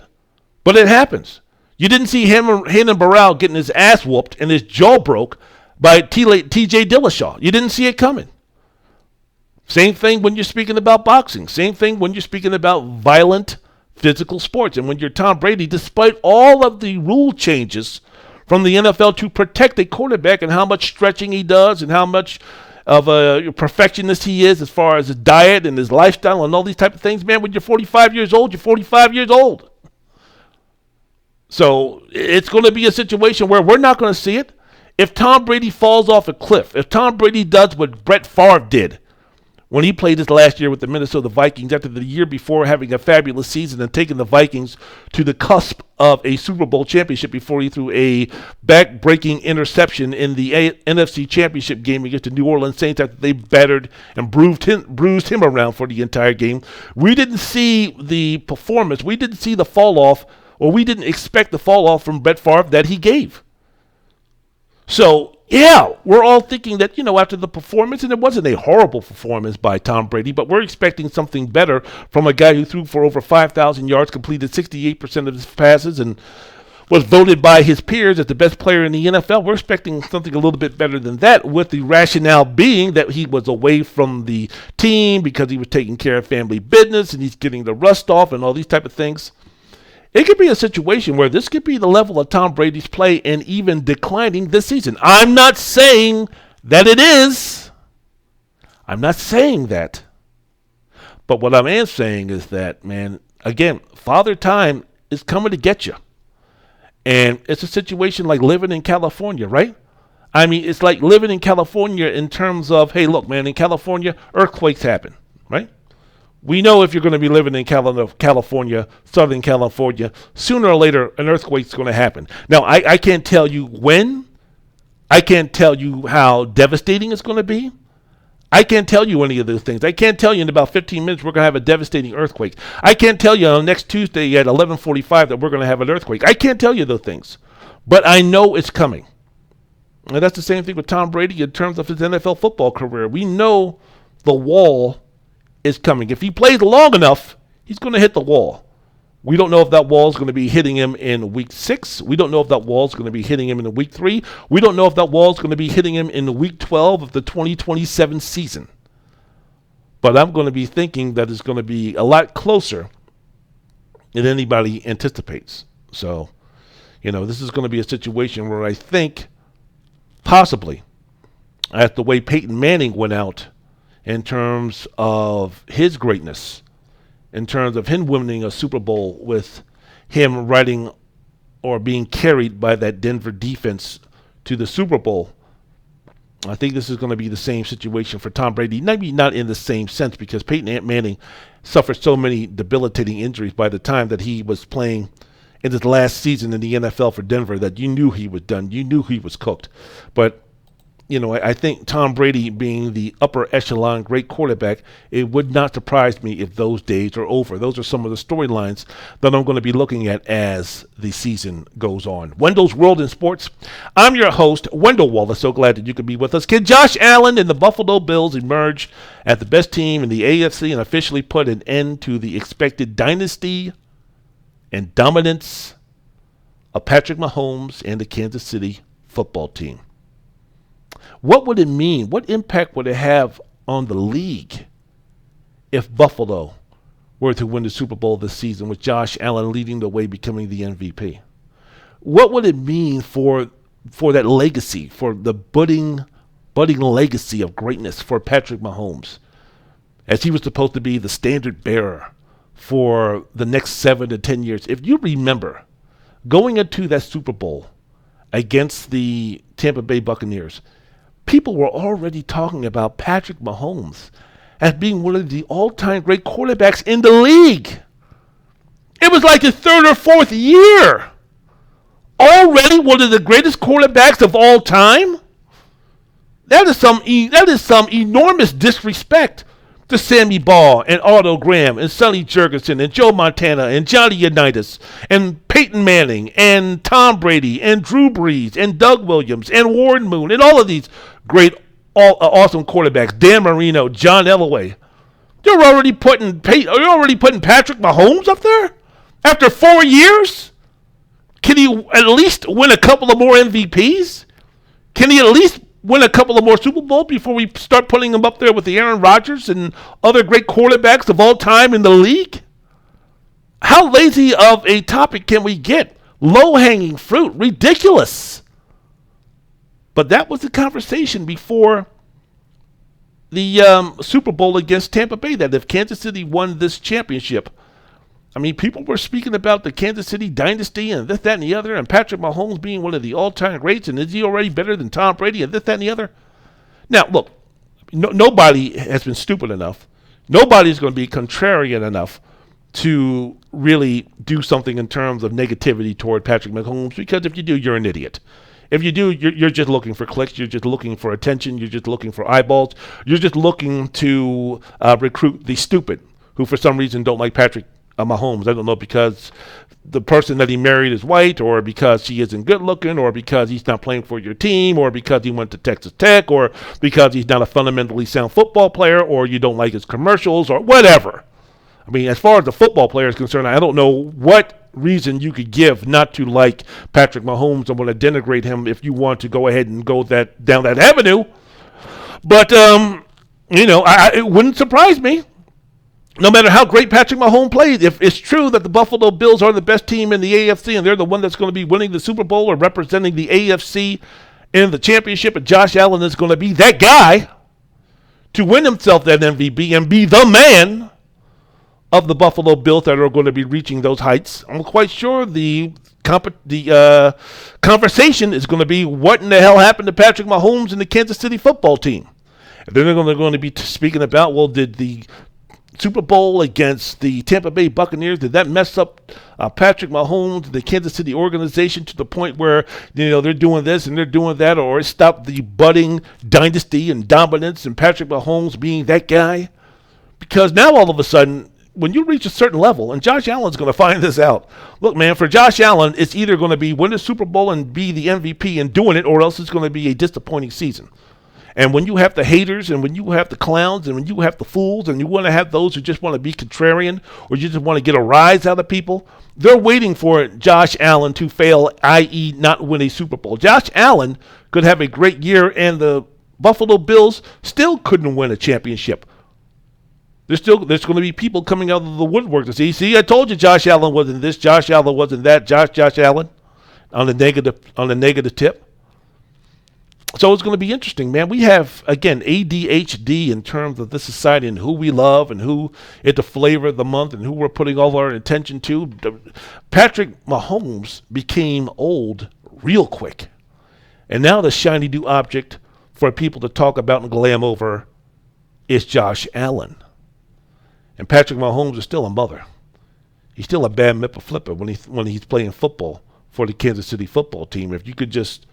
[SPEAKER 1] But it happens. You didn't see Renan Barão getting his ass whooped and his jaw broke by TJ Dillashaw. You didn't see it coming. Same thing when you're speaking about boxing. Same thing when you're speaking about violent physical sports. And when you're Tom Brady, despite all of the rule changes from the NFL to protect a quarterback and how much stretching he does and how much of a perfectionist he is as far as his diet and his lifestyle and all these type of things, man, when you're 45 years old, you're 45 years old. So it's going to be a situation where we're not going to see it. If Tom Brady falls off a cliff, if Tom Brady does what Brett Favre did when he played his last year with the Minnesota Vikings after the year before having a fabulous season and taking the Vikings to the cusp of a Super Bowl championship before he threw a back-breaking interception in the NFC Championship game against the New Orleans Saints after they battered and bruised him around for the entire game. We didn't see the performance. We didn't see the fall-off, or we didn't expect the fall-off from Brett Favre that he gave. So, yeah, we're all thinking that, after the performance, and it wasn't a horrible performance by Tom Brady, but we're expecting something better from a guy who threw for over 5,000 yards, completed 68% of his passes, and was voted by his peers as the best player in the NFL. We're expecting something a little bit better than that, with the rationale being that he was away from the team because he was taking care of family business and he's getting the rust off and all these type of things. It could be a situation where this could be the level of Tom Brady's play and even declining this season. I'm not saying that it is. I'm not saying that. But what I am saying is that, man, again, Father Time is coming to get you. And it's a situation like living in California, right? I mean, it's like living in California in terms of, hey, look, man, in California, earthquakes happen, right? We know if you're going to be living in California, Southern California, sooner or later, an earthquake's going to happen. Now, I can't tell you when. I can't tell you how devastating it's going to be. I can't tell you any of those things. I can't tell you in about 15 minutes we're going to have a devastating earthquake. I can't tell you on next Tuesday at 11:45 that we're going to have an earthquake. I can't tell you those things. But I know it's coming. And that's the same thing with Tom Brady in terms of his NFL football career. We know the wall is coming. If he plays long enough, he's going to hit the wall. We don't know if that wall is going to be hitting him in week 6. We don't know if that wall is going to be hitting him in week 3. We don't know if that wall is going to be hitting him in week 12 of the 2027 season. But I'm going to be thinking that it's going to be a lot closer than anybody anticipates. So, this is going to be a situation where I think possibly, as the way Peyton Manning went out in terms of his greatness, in terms of him winning a Super Bowl with him riding or being carried by that Denver defense to the Super Bowl, I think this is going to be the same situation for Tom Brady. Maybe not in the same sense because Peyton Manning suffered so many debilitating injuries by the time that he was playing in his last season in the NFL for Denver that you knew he was done. You knew he was cooked. But I think Tom Brady being the upper echelon great quarterback, it would not surprise me if those days are over. Those are some of the storylines that I'm going to be looking at as the season goes on. Wendell's World in Sports. I'm your host, Wendell Wallace. So glad that you could be with us. Can Josh Allen and the Buffalo Bills emerge as the best team in the AFC and officially put an end to the expected dynasty and dominance of Patrick Mahomes and the Kansas City football team? What would it mean? What impact would it have on the league if Buffalo were to win the Super Bowl this season with Josh Allen leading the way, becoming the MVP? What would it mean for that legacy, for the budding legacy of greatness for Patrick Mahomes, as he was supposed to be the standard bearer for the next 7 to 10 years? If you remember, going into that Super Bowl against the Tampa Bay Buccaneers, people were already talking about Patrick Mahomes as being one of the all-time great quarterbacks in the league. It was like his 3rd or 4th year. Already one of the greatest quarterbacks of all time? That is some enormous disrespect to Sammy Baugh and Otto Graham and Sonny Jurgensen and Joe Montana and Johnny Unitas and Peyton Manning and Tom Brady and Drew Brees and Doug Williams and Warren Moon and all of these great, awesome quarterbacks, Dan Marino, John Elway. You're already putting Patrick Mahomes up there after 4 years? Can he at least win a couple of more MVPs? Can he at least win a couple of more Super Bowls before we start putting him up there with the Aaron Rodgers and other great quarterbacks of all time in the league? How lazy of a topic can we get? Low-hanging fruit. Ridiculous. But that was the conversation before the Super Bowl against Tampa Bay, that if Kansas City won this championship, I mean, people were speaking about the Kansas City dynasty and this, that, and the other, and Patrick Mahomes being one of the all-time greats, and is he already better than Tom Brady and this, that, and the other? Now, look, nobody has been stupid enough. Nobody's going to be contrarian enough to really do something in terms of negativity toward Patrick Mahomes, because if you do, you're an idiot. If you do, you're just looking for clicks. You're just looking for attention. You're just looking for eyeballs. You're just looking to recruit the stupid who, for some reason, don't like Patrick Mahomes. I don't know, because the person that he married is white, or because she isn't good looking, or because he's not playing for your team, or because he went to Texas Tech, or because he's not a fundamentally sound football player, or you don't like his commercials, or whatever. I mean, as far as the football player is concerned, I don't know what reason you could give not to like Patrick Mahomes. I'm going to denigrate him if you want to go ahead and go down that avenue. But, it wouldn't surprise me. No matter how great Patrick Mahomes plays, if it's true that the Buffalo Bills are the best team in the AFC and they're the one that's going to be winning the Super Bowl or representing the AFC in the championship, and Josh Allen is going to be that guy to win himself that MVP and be the man, of the Buffalo Bills that are going to be reaching those heights. I'm quite sure the conversation is going to be what in the hell happened to Patrick Mahomes and the Kansas City football team. And then they're going to be speaking about, well, did the Super Bowl against the Tampa Bay Buccaneers, did that mess up Patrick Mahomes, the Kansas City organization, to the point where they're doing this and they're doing that, or it stopped the budding dynasty and dominance and Patrick Mahomes being that guy? Because now all of a sudden, when you reach a certain level, and Josh Allen's going to find this out. Look, man, for Josh Allen, it's either going to be win the Super Bowl and be the MVP and doing it, or else it's going to be a disappointing season. And when you have the haters, and when you have the clowns, and when you have the fools, and you want to have those who just want to be contrarian, or you just want to get a rise out of people, they're waiting for Josh Allen to fail, i.e. not win a Super Bowl. Josh Allen could have a great year, and the Buffalo Bills still couldn't win a championship. There's going to be people coming out of the woodwork to see, I told you Josh Allen wasn't this, Josh Allen wasn't that, Josh Allen on the negative tip. So it's going to be interesting, man. We have, again, ADHD in terms of this society and who we love and who is the flavor of the month and who we're putting all our attention to. Patrick Mahomes became old real quick. And now the shiny new object for people to talk about and glam over is Josh Allen. And Patrick Mahomes is still a mother. He's still a bad mipper flipper when he's playing football for the Kansas City football team. If you could just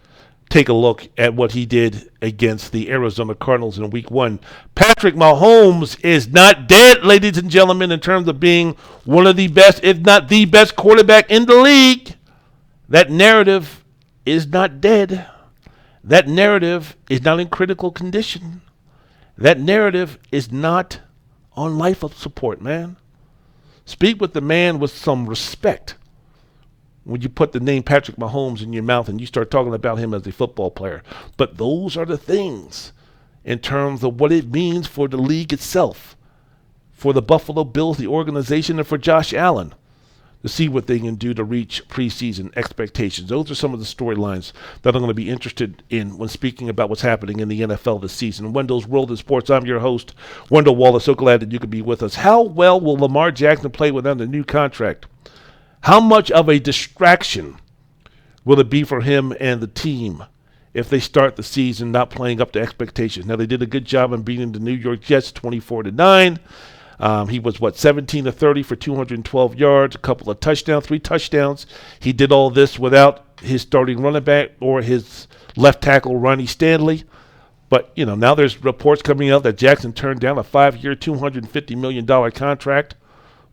[SPEAKER 1] take a look at what he did against the Arizona Cardinals in Week 1. Patrick Mahomes is not dead, ladies and gentlemen, in terms of being one of the best, if not the best quarterback in the league. That narrative is not dead. That narrative is not in critical condition. That narrative is not on life support, man. Speak with the man with some respect when you put the name Patrick Mahomes in your mouth and you start talking about him as a football player. But those are the things in terms of what it means for the league itself, for the Buffalo Bills, the organization, and for Josh Allen to see what they can do to reach preseason expectations. Those are some of the storylines that I'm going to be interested in when speaking about what's happening in the NFL this season. Wendell's World of Sports, I'm your host, Wendell Wallace. So glad that you could be with us. How well will Lamar Jackson play without a new contract? How much of a distraction will it be for him and the team if they start the season not playing up to expectations? Now, they did a good job in beating the New York Jets 24-9. He was, 17-30 for 212 yards, a couple of touchdowns, 3 touchdowns. He did all this without his starting running back or his left tackle, Ronnie Stanley. But, now there's reports coming out that Jackson turned down a 5-year, $250 million contract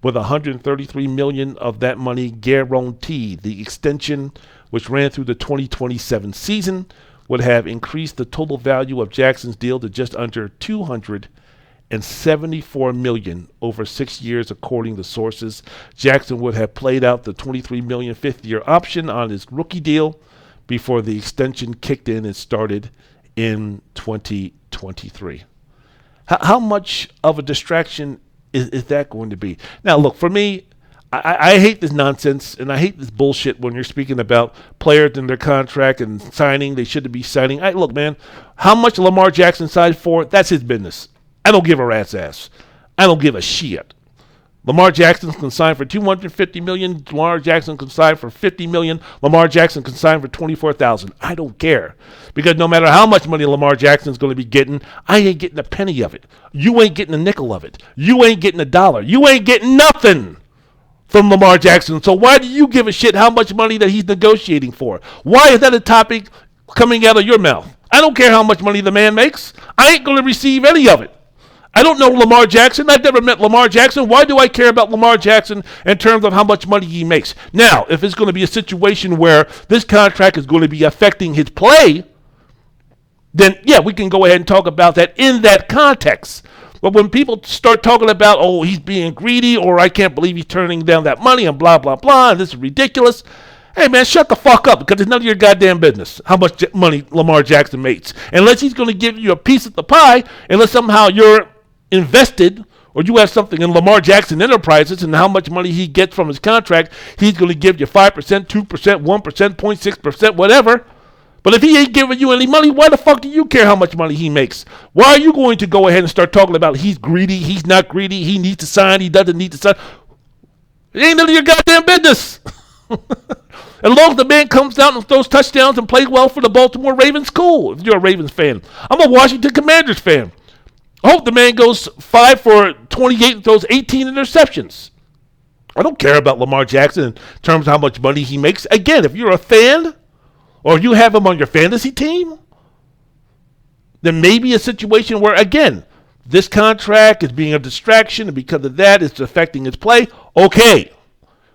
[SPEAKER 1] with $133 million of that money guaranteed. The extension, which ran through the 2027 season, would have increased the total value of Jackson's deal to just under $274 million over 6 years, according to sources. Jackson would have played out the $23 million fifth-year option on his rookie deal before the extension kicked in and started in 2023. How much of a distraction is that going to be? Now, look, for me, I hate this nonsense, and I hate this bullshit when you're speaking about players and their contract and signing. They shouldn't be signing. Look, man, how much Lamar Jackson signed for, that's his business. I don't give a rat's ass. I don't give a shit. Lamar Jackson can sign for $250 million. Lamar Jackson can sign for $50 million. Lamar Jackson can sign for $24,000. I don't care. Because no matter how much money Lamar Jackson's going to be getting, I ain't getting a penny of it. You ain't getting a nickel of it. You ain't getting a dollar. You ain't getting nothing from Lamar Jackson. So why do you give a shit how much money that he's negotiating for? Why is that a topic coming out of your mouth? I don't care how much money the man makes. I ain't going to receive any of it. I don't know Lamar Jackson. I've never met Lamar Jackson. Why do I care about Lamar Jackson in terms of how much money he makes? Now, if it's going to be a situation where this contract is going to be affecting his play, then, yeah, we can go ahead and talk about that in that context. But when people start talking about, oh, he's being greedy, or I can't believe he's turning down that money, and blah, blah, blah, and this is ridiculous. Hey, man, shut the fuck up, because it's none of your goddamn business how much money Lamar Jackson makes. Unless he's going to give you a piece of the pie, unless somehow you're invested or you have something in Lamar Jackson Enterprises and how much money he gets from his contract, he's going to give you 5%, 2%, 1%, 0.6%, whatever. But if he ain't giving you any money, why the fuck do you care how much money he makes? Why are you going to go ahead and start talking about he's greedy, he's not greedy, he needs to sign, he doesn't need to sign? It ain't none of your goddamn business. As long as the man comes out and throws touchdowns and plays well for the Baltimore Ravens, cool. If you're a Ravens fan. I'm a Washington Commanders fan. I hope the man goes 5 for 28 and throws 18 interceptions. I don't care about Lamar Jackson in terms of how much money he makes. Again, if you're a fan or you have him on your fantasy team, then maybe a situation where, again, this contract is being a distraction and because of that it's affecting his play. Okay,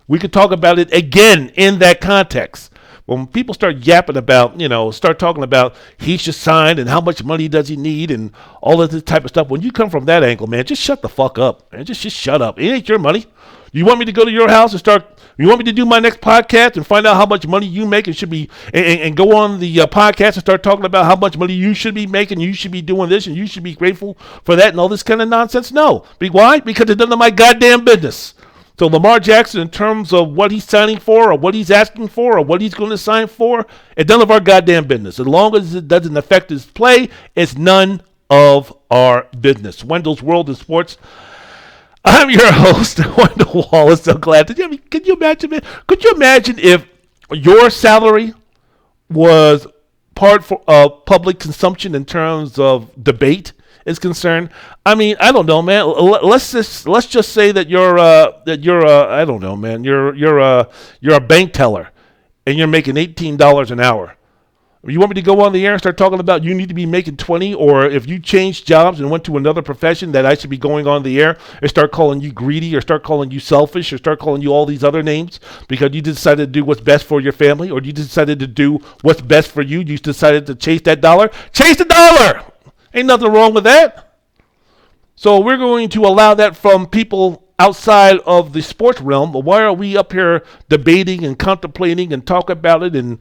[SPEAKER 1] we could talk about it again in that context. When people start yapping about, start talking about he should sign and how much money does he need and all of this type of stuff, when you come from that angle, man, just shut the fuck up, man. Just shut up. It ain't your money. You want me to go to your house and you want me to do my next podcast and find out how much money you make and should be, and go on the podcast and start talking about how much money you should be making, you should be doing this and you should be grateful for that and all this kind of nonsense? No. Why? Because it's none of my goddamn business. So Lamar Jackson, in terms of what he's signing for or what he's asking for or what he's going to sign for, it's none of our goddamn business. As long as it doesn't affect his play, it's none of our business. Wendell's World in Sports. I'm your host, Wendell Wallace. So glad to you. Could you imagine, man? Could you imagine if your salary was part of public consumption in terms of debate is concerned? I mean, I don't know, man. Let's just say that you're I don't know, man. You're a bank teller, and you're making $18 an hour. You want me to go on the air and start talking about you need to be making 20, or if you changed jobs and went to another profession that I should be going on the air and start calling you greedy or start calling you selfish or start calling you all these other names because you decided to do what's best for your family or you decided to do what's best for you. You decided to chase that dollar. Chase the dollar! Ain't nothing wrong with that. So we're going to allow that from people outside of the sports realm. But why are we up here debating and contemplating and talking about it and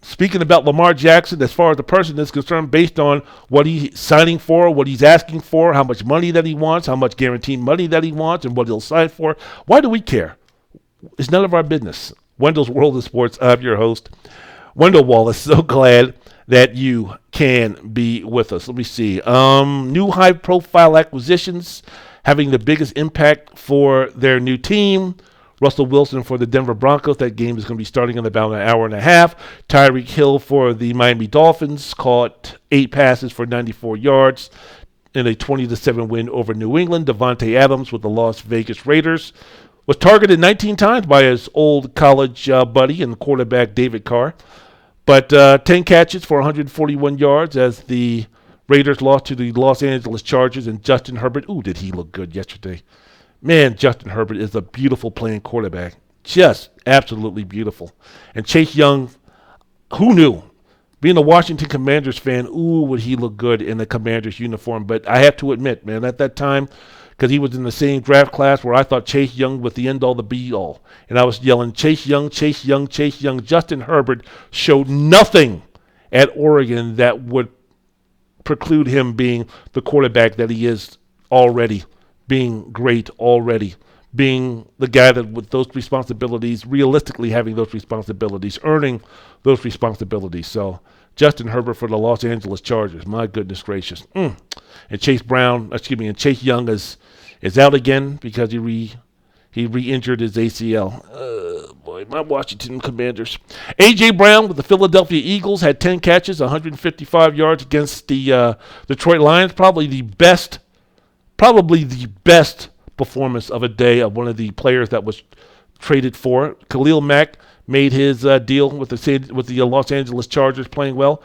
[SPEAKER 1] speaking about Lamar Jackson as far as the person is concerned based on what he's signing for, what he's asking for, how much money that he wants, how much guaranteed money that he wants, and what he'll sign for? Why do we care? It's none of our business. Wendell's World of Sports. I'm your host, Wendell Wallace. So glad that you can be with us. Let me see. New high-profile acquisitions having the biggest impact for their new team. Russell Wilson for the Denver Broncos. That game is going to be starting in about an hour and a half. Tyreek Hill for the Miami Dolphins caught 8 passes for 94 yards in a 20-7 win over New England. Devontae Adams with the Las Vegas Raiders was targeted 19 times by his old college buddy and quarterback David Carr. But 10 catches for 141 yards as the Raiders lost to the Los Angeles Chargers. And Justin Herbert, did he look good yesterday. Man, Justin Herbert is a beautiful playing quarterback. Just absolutely beautiful. And Chase Young, who knew? Being a Washington Commanders fan, would he look good in the Commanders uniform. But I have to admit, man, at that time, because he was in the same draft class where I thought Chase Young was the end-all, the be-all. And I was yelling, Chase Young, Chase Young, Chase Young. Justin Herbert showed nothing at Oregon that would preclude him being the quarterback that he is already. Being great already, being the guy that with those responsibilities, realistically having those responsibilities, earning those responsibilities. So Justin Herbert for the Los Angeles Chargers, my goodness gracious. And Chase Young is out again because he re-injured his ACL. Boy, my Washington Commanders. A.J. Brown with the Philadelphia Eagles had 10 catches, 155 yards against the Detroit Lions. Probably the best performance of a day of one of the players that was traded for. Khalil Mack made his deal with the Los Angeles Chargers, playing well.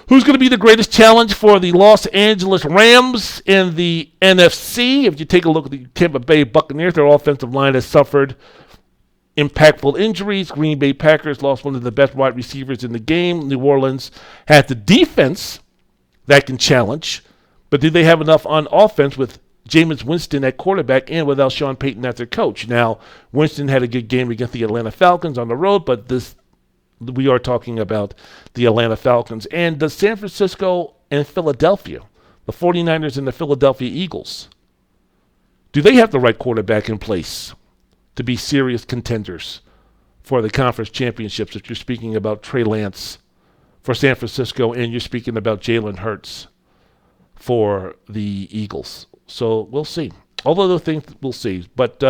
[SPEAKER 1] Who's going to be the greatest challenge for the Los Angeles Rams in the NFC? If you take a look at the Tampa Bay Buccaneers, their offensive line has suffered impactful injuries. Green Bay Packers lost one of the best wide receivers in the game. New Orleans has the defense that can challenge, but do they have enough on offense with Jameis Winston at quarterback and without Sean Payton as their coach? Now, Winston had a good game against the Atlanta Falcons on the road, but we are talking about the Atlanta Falcons. And the San Francisco and Philadelphia, the 49ers and the Philadelphia Eagles, do they have the right quarterback in place to be serious contenders for the conference championships if you're speaking about Trey Lance for San Francisco, and you're speaking about Jalen Hurts for the Eagles. So we'll see. All of those things we'll see. But,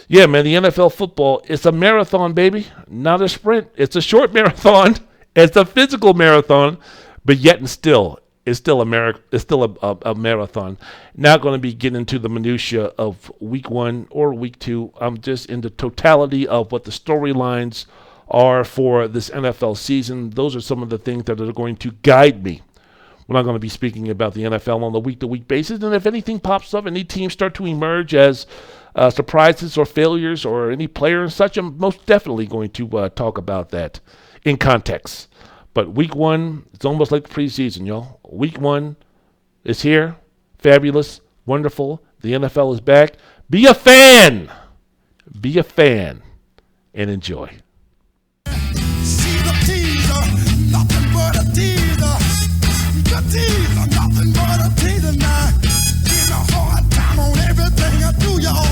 [SPEAKER 1] yeah, man, the NFL football, it's a marathon, baby, not a sprint. It's a short marathon. It's a physical marathon, but yet and still, it's still a marathon. Not going to be getting into the minutia of week 1 or week 2. I'm just in the totality of what the storylines are for this NFL season. Those are some of the things that are going to guide me. We're not going to be speaking about the NFL on a week-to-week basis. And if anything pops up, any teams start to emerge as surprises or failures or any player and such, I'm most definitely going to talk about that in context. But week 1, it's almost like the preseason, y'all. Week 1 is here. Fabulous. Wonderful. The NFL is back. Be a fan. Be a fan. And enjoy.
[SPEAKER 2] See the teaser, nothing but a teaser. The teaser, nothing but a teaser now. Give me a hard time on everything I do, y'all.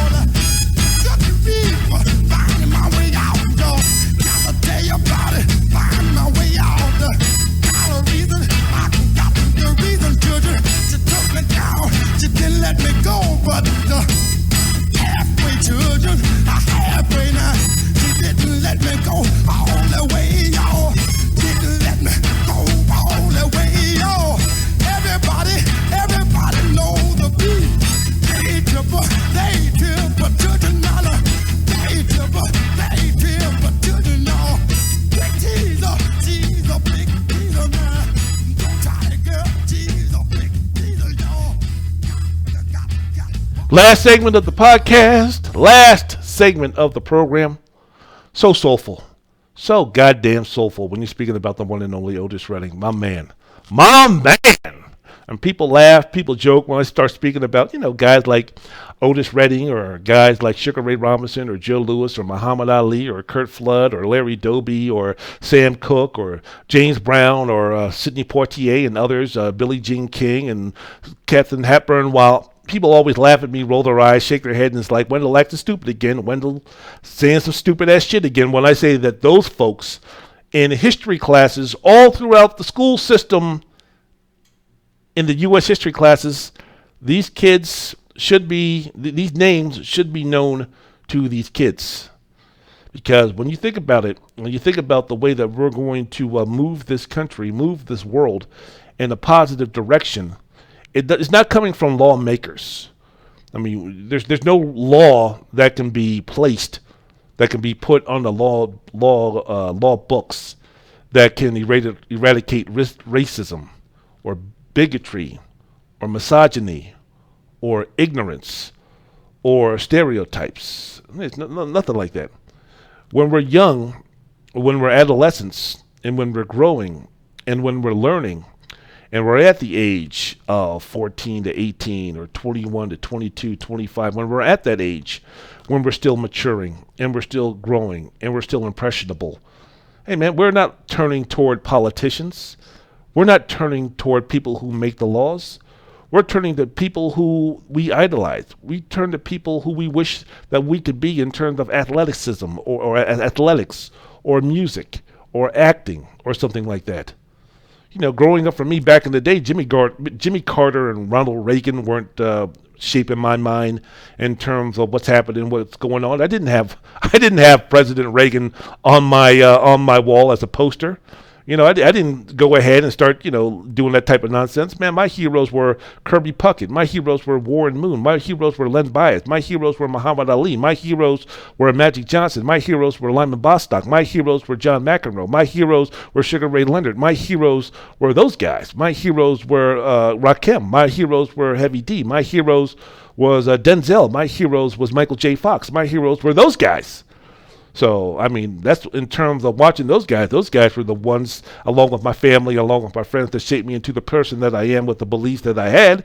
[SPEAKER 2] Got to read, but finding my way out, y'all. Got to tell you about it, find my way out. Got a reason, I got the reason, children. She took me down, she didn't let me go, but halfway, children, halfway now. She didn't let me go all the way, y'all. Didn't let me go all the way, y'all. Everybody know the beat. They tip, but children not a. They tip, but children know. Big teaser, big teaser now. Don't try it, girl. Teaser, big teaser, y'all.
[SPEAKER 1] Last segment of the podcast. Last segment of the program. So soulful. So goddamn soulful when you're speaking about the one and only Otis Redding. My man. And people laugh, people joke when I start speaking about, guys like Otis Redding or guys like Sugar Ray Robinson or Joe Louis or Muhammad Ali or Kurt Flood or Larry Doby or Sam Cooke or James Brown or Sidney Poitier and others, Billie Jean King and Katharine Hepburn, while people always laugh at me, roll their eyes, shake their head, and it's like, Wendell acting stupid again. Wendell saying some stupid-ass shit again when I say that those folks in history classes all throughout the school system in the U.S. history classes, these names should be known to these kids. Because when you think about it, when you think about the way that we're going to move this country, move this world in a positive direction, it's not coming from lawmakers. I mean, there's no law that can be placed, that can be put on the law books that can eradicate racism or bigotry or misogyny or ignorance or stereotypes. It's nothing like that. When we're young, when we're adolescents, and when we're growing, and when we're learning, and we're at the age of 14 to 18 or 21 to 22, 25, when we're at that age, when we're still maturing, and we're still growing, and we're still impressionable, hey man, we're not turning toward politicians. We're not turning toward people who make the laws. We're turning to people who we idolize. We turn to people who we wish that we could be in terms of athleticism or athletics or music or acting or something like that. Growing up for me back in the day, Jimmy Carter and Ronald Reagan weren't shaping my mind in terms of what's happening, what's going on. I didn't have President Reagan on my wall as a poster. I didn't go ahead and start, doing that type of nonsense. Man, my heroes were Kirby Puckett. My heroes were Warren Moon. My heroes were Len Bias. My heroes were Muhammad Ali. My heroes were Magic Johnson. My heroes were Lyman Bostock. My heroes were John McEnroe. My heroes were Sugar Ray Leonard. My heroes were those guys. My heroes were Rakim. My heroes were Heavy D. My heroes was Denzel. My heroes was Michael J. Fox. My heroes were those guys. So, I mean, that's in terms of watching those guys. Those guys were the ones, along with my family, along with my friends, that shaped me into the person that I am with the beliefs that I had.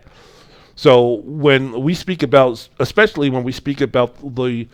[SPEAKER 1] So when we speak about, especially when we speak about the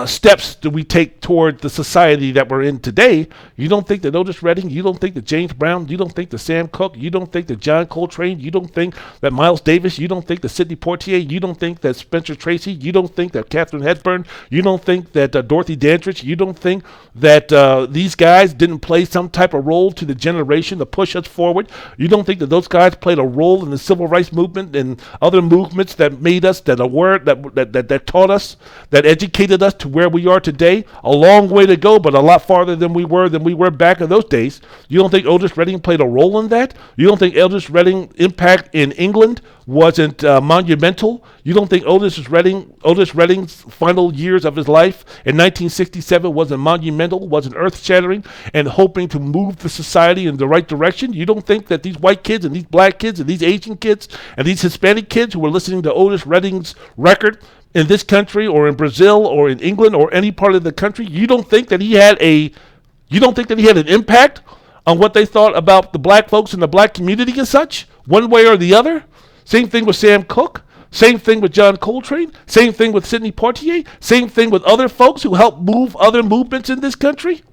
[SPEAKER 1] steps do we take toward the society that we're in today? You don't think that Otis Redding, you don't think that James Brown, you don't think that Sam Cooke, you don't think that John Coltrane, you don't think that Miles Davis, you don't think that Sidney Poitier, you don't think that Spencer Tracy, you don't think that Katharine Hepburn, you don't think that Dorothy Dandridge, you don't think that these guys didn't play some type of role to the generation to push us forward? You don't think that those guys played a role in the civil rights movement and other movements that made us, that taught us, that educated us to where we are today? A long way to go, but a lot farther than we were back in those days. You don't think Otis Redding played a role in that? You don't think Otis Redding's impact in England wasn't monumental? You don't think Otis Redding's final years of his life in 1967 wasn't monumental, wasn't earth-shattering, and hoping to move the society in the right direction? You don't think that these white kids and these black kids and these Asian kids and these Hispanic kids who were listening to Otis Redding's record in this country or in Brazil or in England or any part of the country, you don't think that he had an impact on what they thought about the black folks in the black community and such, one way or the other? Same thing with Sam Cooke, same thing with John Coltrane, same thing with Sidney Poitier, same thing with other folks who helped move other movements in this country.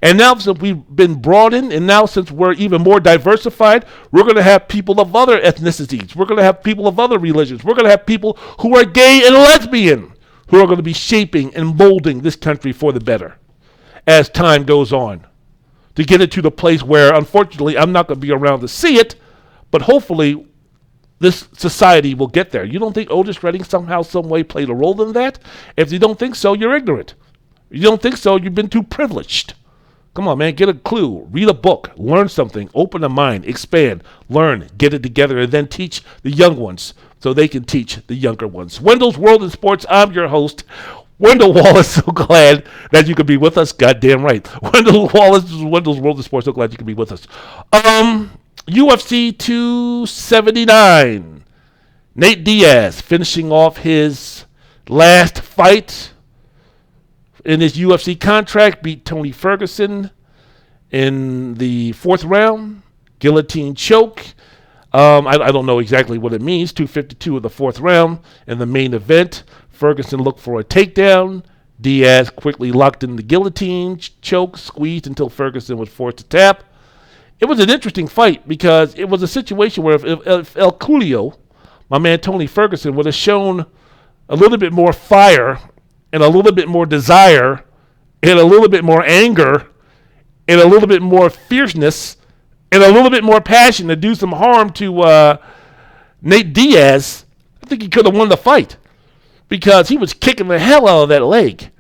[SPEAKER 1] And now since we've been brought in, and now since we're even more diversified, we're going to have people of other ethnicities. We're going to have people of other religions. We're going to have people who are gay and lesbian who are going to be shaping and molding this country for the better as time goes on, to get it to the place where, unfortunately, I'm not going to be around to see it, but hopefully this society will get there. You don't think Otis Redding somehow, some way played a role in that? If you don't think so, you're ignorant. If you don't think so, you've been too privileged. Come on, man, get a clue, read a book, learn something, open a mind, expand, learn, get it together, and then teach the young ones so they can teach the younger ones. Wendell's World in Sports, I'm your host, Wendell Wallace. So glad that you could be with us. Goddamn right. Wendell Wallace, this is Wendell's World in Sports. So glad you could be with us. UFC 279. Nate Diaz finishing off his last fight in his UFC contract, beat Tony Ferguson in the 4th round, guillotine choke. I don't know exactly what it means. 252 of the 4th round in the main event. Ferguson looked for a takedown. Diaz quickly locked in the guillotine choke, squeezed until Ferguson was forced to tap. It was an interesting fight because it was a situation where if El Coolio, my man Tony Ferguson, would have shown a little bit more fire and a little bit more desire and a little bit more anger and a little bit more fierceness and a little bit more passion to do some harm to Nate Diaz, I think he could have won the fight because he was kicking the hell out of that leg.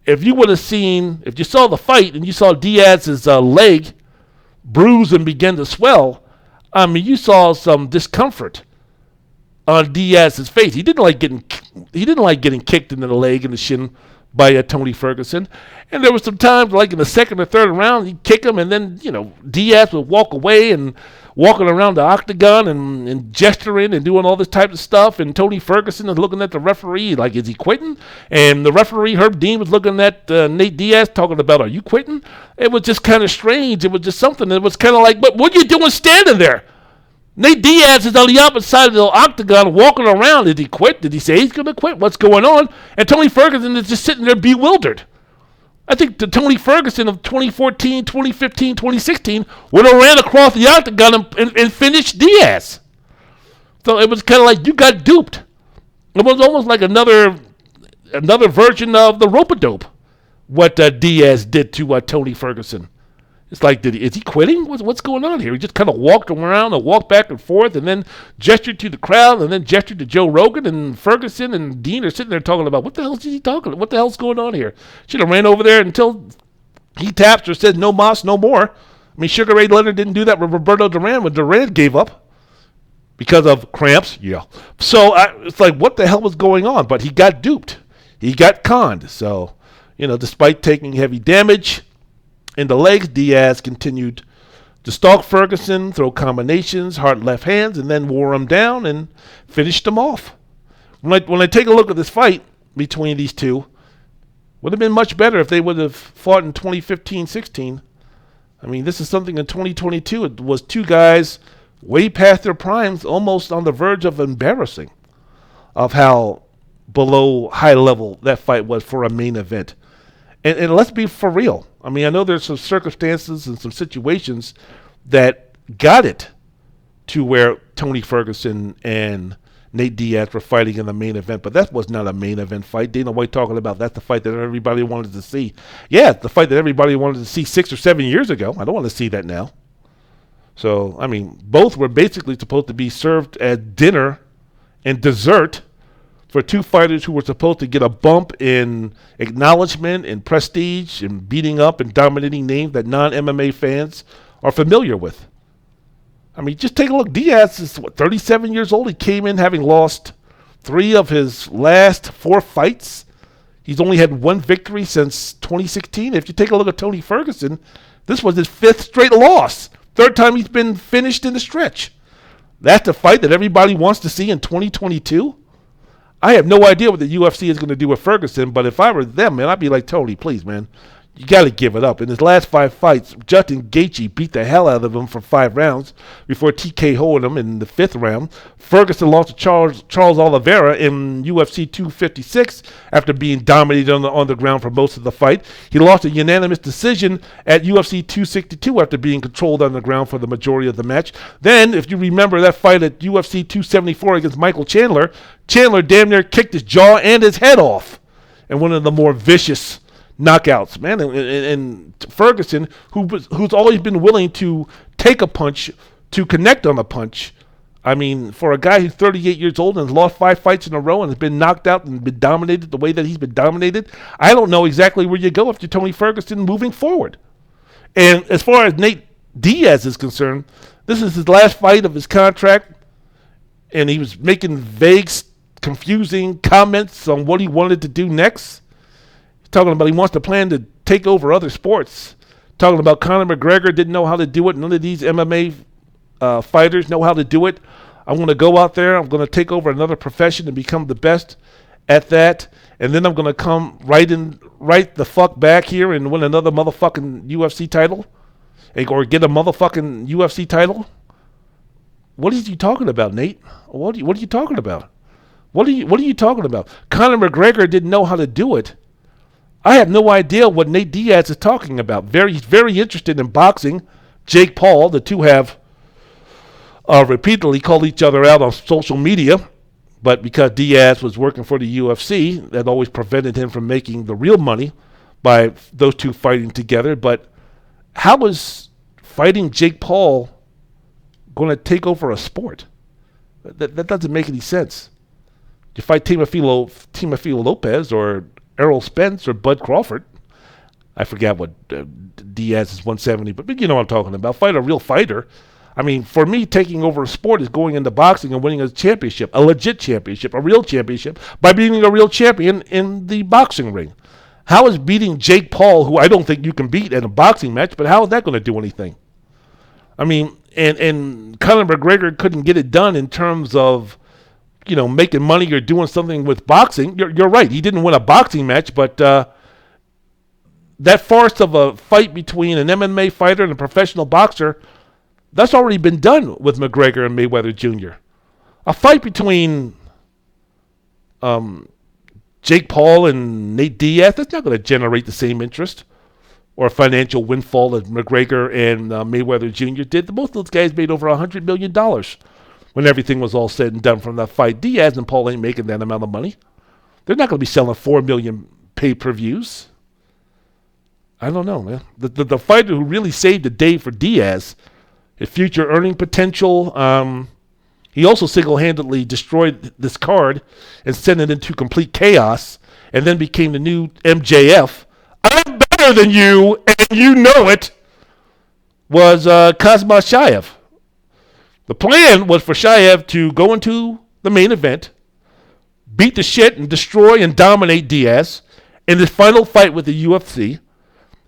[SPEAKER 1] If you saw the fight and you saw Diaz's leg bruise and begin to swell, I mean, you saw some discomfort on Diaz's face. He didn't like getting kicked into the leg and the shin by Tony Ferguson. And there was some times, like in the 2nd or 3rd round, he'd kick him, and then, Diaz would walk away and walking around the octagon and gesturing and doing all this type of stuff. And Tony Ferguson is looking at the referee like, is he quitting? And the referee, Herb Dean, was looking at Nate Diaz talking about, are you quitting? It was just kind of strange. It was just something that was kind of like, but what are you doing standing there? Nate Diaz is on the opposite side of the octagon walking around. Did he quit? Did he say he's going to quit? What's going on? And Tony Ferguson is just sitting there bewildered. I think the Tony Ferguson of 2014, 2015, 2016 would have ran across the octagon and finished Diaz. So it was kind of like you got duped. It was almost like another version of the rope-a-dope, what Diaz did to Tony Ferguson. It's like, is he quitting? What's going on here? He just kind of walked around and walked back and forth and then gestured to the crowd and then gestured to Joe Rogan, and Ferguson and Dean are sitting there talking about, what the hell is he talking about? What the hell's going on here? Should have ran over there until he taps or said, no mas, no more. I mean, Sugar Ray Leonard didn't do that with Roberto Duran when Duran gave up because of cramps. Yeah. So it's like, what the hell was going on? But he got duped. He got conned. So, despite taking heavy damage in the legs, Diaz continued to stalk Ferguson, throw combinations, hard left hands, and then wore him down and finished him off. When I take a look at this fight between these two, would have been much better if they would have fought in 2015-16. I mean, this is something in 2022. It was two guys way past their primes, almost on the verge of embarrassing, of how below high level that fight was for a main event. And let's be for real. I mean, I know there's some circumstances and some situations that got it to where Tony Ferguson and Nate Diaz were fighting in the main event, but that was not a main event fight. Dana White talking about that's the fight that everybody wanted to see. Yeah, the fight that everybody wanted to see 6 or 7 years ago. I don't want to see that now. So, I mean, both were basically supposed to be served as dinner and dessert for two fighters who were supposed to get a bump in acknowledgement and prestige and beating up and dominating names that non-MMA fans are familiar with. I mean, just take a look. Diaz is 37 years old. He came in having lost 3 of his last 4 fights. He's only had 1 victory since 2016. If you take a look at Tony Ferguson, this was his 5th straight loss. 3rd time he's been finished in the stretch. That's the fight that everybody wants to see in 2022. I have no idea what the UFC is going to do with Ferguson, but if I were them, man, I'd be like, Tony, please, man, you got to give it up. In his last 5 fights, Justin Gaethje beat the hell out of him for 5 rounds before TKO'ing him in the 5th round. Ferguson lost to Charles Oliveira in UFC 256 after being dominated on the ground for most of the fight. He lost a unanimous decision at UFC 262 after being controlled on the ground for the majority of the match. Then, if you remember that fight at UFC 274 against Michael Chandler, Chandler damn near kicked his jaw and his head off in one of the more vicious knockouts, man. And Ferguson, who's always been willing to take a punch, to connect on a punch. I mean, for a guy who's 38 years old and has lost 5 fights in a row and has been knocked out and been dominated the way that he's been dominated, I don't know exactly where you go after Tony Ferguson moving forward. And as far as Nate Diaz is concerned, this is his last fight of his contract, and he was making vague, confusing comments on what he wanted to do next. Talking about he wants to plan to take over other sports. Talking about Conor McGregor didn't know how to do it. None of these MMA fighters know how to do it. I'm going to go out there. I'm going to take over another profession and become the best at that. And then I'm going to come right the fuck back here and win another motherfucking UFC title. Or get a motherfucking UFC title. What are you talking about, Nate? What are you talking about? What are you talking about? Conor McGregor didn't know how to do it. I have no idea what Nate Diaz is talking about. He's very interested in boxing. Jake Paul, the two have repeatedly called each other out on social media, but because Diaz was working for the UFC, that always prevented him from making the real money by those two fighting together. But how is fighting Jake Paul going to take over a sport? That doesn't make any sense. You fight Teofimo Lopez or Errol Spence or Bud Crawford. I forget what Diaz is 170, but you know what I'm talking about. Fight a real fighter. I mean, for me, taking over a sport is going into boxing and winning a championship, a legit championship, a real championship, by beating a real champion in the boxing ring. How is beating Jake Paul, who I don't think you can beat in a boxing match, but how is that going to do anything? I mean, and Conor McGregor couldn't get it done in terms of, you know, making money or doing something with boxing. You're right. He didn't win a boxing match, but that farce of a fight between an MMA fighter and a professional boxer, that's already been done with McGregor and Mayweather Jr. A fight between Jake Paul and Nate Diaz, that's not going to generate the same interest or a financial windfall that McGregor and Mayweather Jr. did. Both of those guys made over $100 million when everything was all said and done from that fight. Diaz and Paul ain't making that amount of money. They're not going to be selling 4 million pay-per-views. I don't know, man. The fighter who really saved the day for Diaz, his future earning potential, he also single-handedly destroyed this card and sent it into complete chaos and then became the new MJF. I'm better than you, and you know it, was Kazma Shayev. The plan was for Shayev to go into the main event, beat the shit and destroy and dominate Diaz in his final fight with the UFC,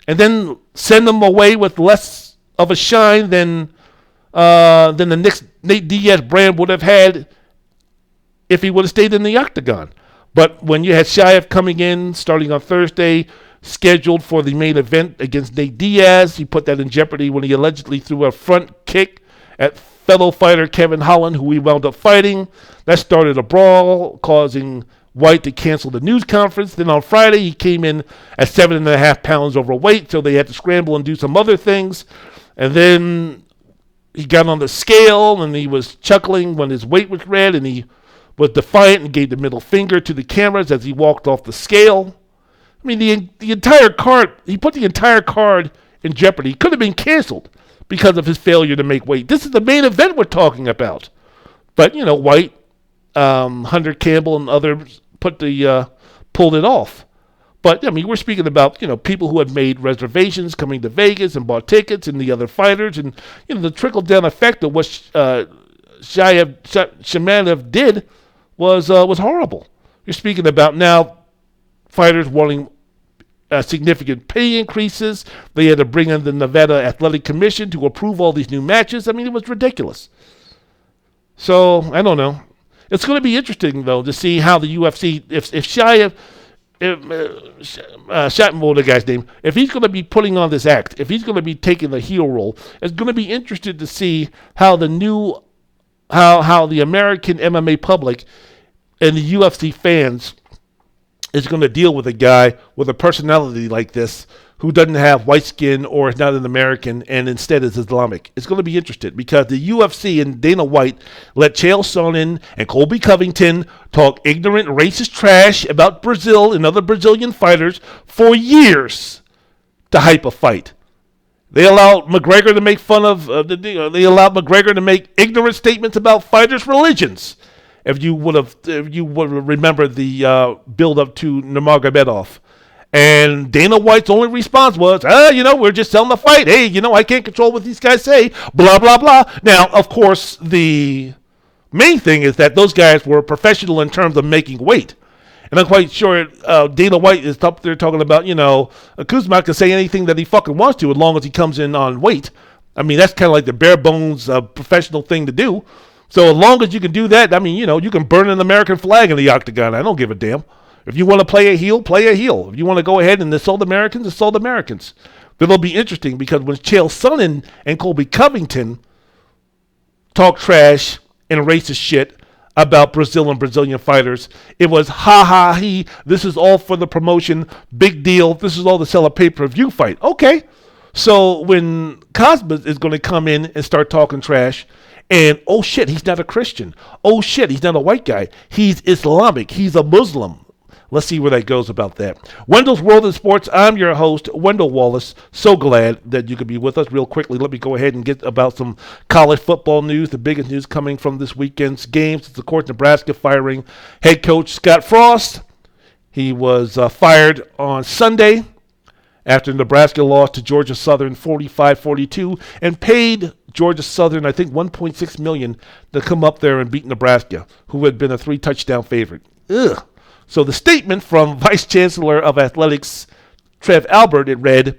[SPEAKER 1] and then send him away with less of a shine than the next Nate Diaz brand would have had if he would have stayed in the octagon. But when you had Shayev coming in, starting on Thursday, scheduled for the main event against Nate Diaz, he put that in jeopardy when he allegedly threw a front kick at fellow fighter Kevin Holland, who he wound up fighting. That started a brawl, causing White to cancel the news conference. Then on Friday, he came in at 7.5 pounds overweight, so they had to scramble and do some other things. And then he got on the scale, and he was chuckling when his weight was read, and he was defiant and gave the middle finger to the cameras as he walked off the scale. I mean, the entire card, he put the entire card in jeopardy. He could have been canceled because of his failure to make weight. This is the main event we're talking about. But, White, Hunter Campbell, and others pulled it off. But, we're speaking about, people who had made reservations coming to Vegas and bought tickets, and the other fighters, and, the trickle-down effect of what Shamanov did was horrible. You're speaking about now fighters wanting significant pay increases. They had to bring in the Nevada Athletic Commission to approve all these new matches. I mean, it was ridiculous. So, I don't know. It's going to be interesting, though, to see how the UFC, if Shattenbull, the guy's name, if he's going to be putting on this act, if he's going to be taking the heel role, it's going to be interesting to see how the American MMA public and the UFC fans is going to deal with a guy with a personality like this who doesn't have white skin or is not an American and instead is Islamic. It's going to be interesting because the UFC and Dana White let Chael Sonnen and Colby Covington talk ignorant, racist trash about Brazil and other Brazilian fighters for years to hype a fight. They allowed McGregor to make fun of, they allowed McGregor to make ignorant statements about fighters' religions. If you would remember the build-up to Nurmagomedov. And Dana White's only response was, we're just selling the fight. Hey, I can't control what these guys say, blah, blah, blah. Now, of course, the main thing is that those guys were professional in terms of making weight. And I'm quite sure Dana White is up there talking about, Kuzma can say anything that he fucking wants to as long as he comes in on weight. I mean, that's kind of like the bare bones professional thing to do. So as long as you can do that, you can burn an American flag in the octagon. I don't give a damn. If you want to play a heel, play a heel. If you want to go ahead and insult Americans, insult Americans. But it'll be interesting because when Chael Sonnen and Colby Covington talk trash and racist shit about Brazil and Brazilian fighters, it was he, this is all for the promotion, big deal, this is all to sell a pay-per-view fight. Okay. So when Cosma is going to come in and start talking trash, and, oh, shit, he's not a Christian. Oh, shit, he's not a white guy. He's Islamic. He's a Muslim. Let's see where that goes about that. Wendell's World in Sports. I'm your host, Wendell Wallace. So glad that you could be with us. Real quickly, let me go ahead and get about some college football news. The biggest news coming from this weekend's games is, of course, Nebraska firing head coach Scott Frost. He was fired on Sunday after Nebraska lost to Georgia Southern 45-42 and paid Georgia Southern, I think, $1.6 million to come up there and beat Nebraska, who had been a 3-touchdown favorite. Ugh. So the statement from Vice Chancellor of Athletics, Trev Albert, it read,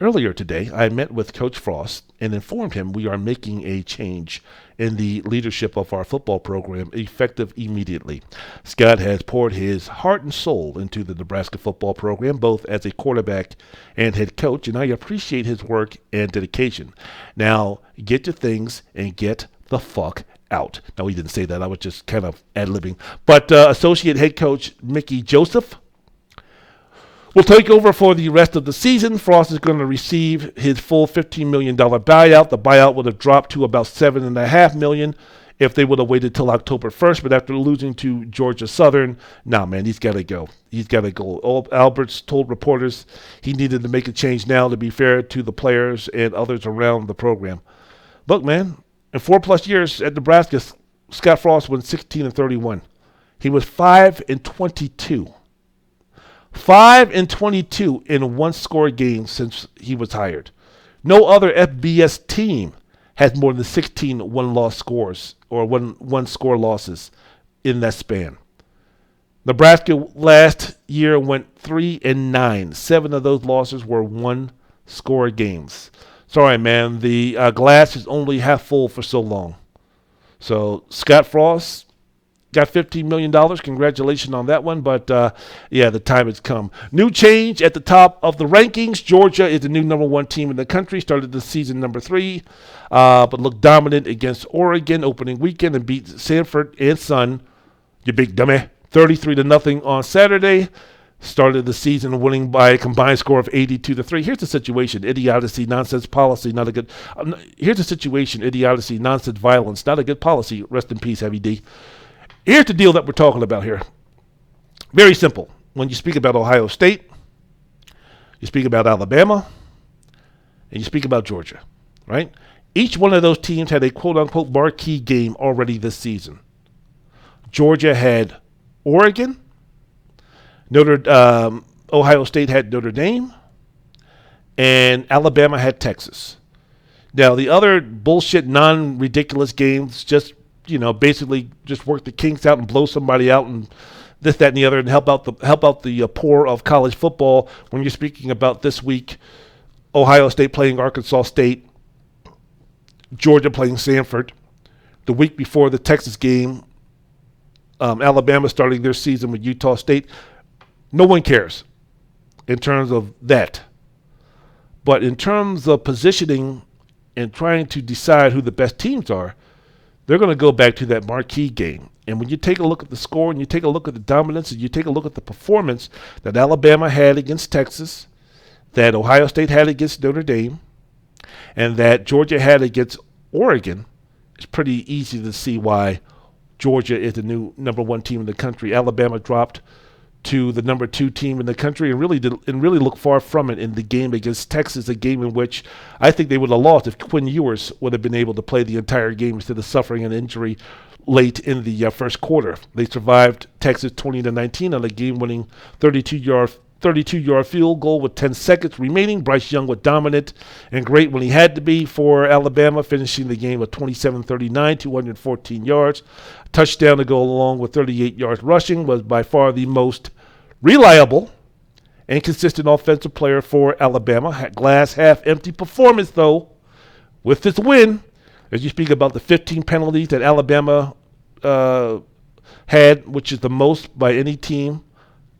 [SPEAKER 1] "Earlier today, I met with Coach Frost and informed him we are making a change in the leadership of our football program effective immediately. Scott has poured his heart and soul into the Nebraska football program, both as a quarterback and head coach, and I appreciate his work and dedication. Now, get your things and get the fuck out." No, he didn't say that. I was just kind of ad-libbing. But Associate Head Coach Mickey Joseph will take over for the rest of the season. Frost is going to receive his full $15 million buyout. The buyout would have dropped to about $7.5 million if they would have waited till October 1st. But after losing to Georgia Southern, nah, man, he's got to go. He's got to go. Alberts told reporters he needed to make a change now to be fair to the players and others around the program. Look, man, in 4+ years at Nebraska, Scott Frost went 16-31. He was 5-22. 5-22 in one-score games since he was hired. No other FBS team has more than 16 one-loss scores or one-score losses in that span. Nebraska last year went 3-9. 7 of those losses were one-score games. Sorry, man. The glass is only half full for so long. So Scott Frost got $15 million. Congratulations on that one. But, the time has come. New change at the top of the rankings. Georgia is the new number 1 team in the country. Started the season number 3, but looked dominant against Oregon opening weekend and beat Sanford and Son, you big dummy, 33-0 on Saturday. Started the season winning by a combined score of 82-3. Here's the situation: idiocy, nonsense policy, not a good. Here's the situation: idiocy, nonsense, violence, not a good policy. Rest in peace, Heavy D. Here's the deal that we're talking about here. Very simple. When you speak about Ohio State, you speak about Alabama, and you speak about Georgia, right? Each one of those teams had a quote-unquote marquee game already this season. Georgia had Oregon. Ohio State had Notre Dame, and Alabama had Texas. Now, the other bullshit, non-ridiculous games just, basically just work the kinks out and blow somebody out and this, that, and the other, and help out the poor of college football. When you're speaking about this week, Ohio State playing Arkansas State, Georgia playing Samford. The week before the Texas game, Alabama starting their season with Utah State. No one cares in terms of that. But in terms of positioning and trying to decide who the best teams are, they're going to go back to that marquee game. And when you take a look at the score and you take a look at the dominance and you take a look at the performance that Alabama had against Texas, that Ohio State had against Notre Dame, and that Georgia had against Oregon, it's pretty easy to see why Georgia is the new number one team in the country. Alabama dropped to the number 2 team in the country and really look far from it in the game against Texas, a game in which I think they would have lost if Quinn Ewers would have been able to play the entire game instead of suffering an injury late in the first quarter. They survived Texas 20-19 on a game-winning 32-yard field goal with 10 seconds remaining. Bryce Young was dominant and great when he had to be for Alabama, finishing the game with 27-39, 214 yards. Touchdown to go along with 38 yards rushing, was by far the most reliable and consistent offensive player for Alabama. Had glass half empty performance, though, with this win. As you speak about the 15 penalties that Alabama had, which is the most by any team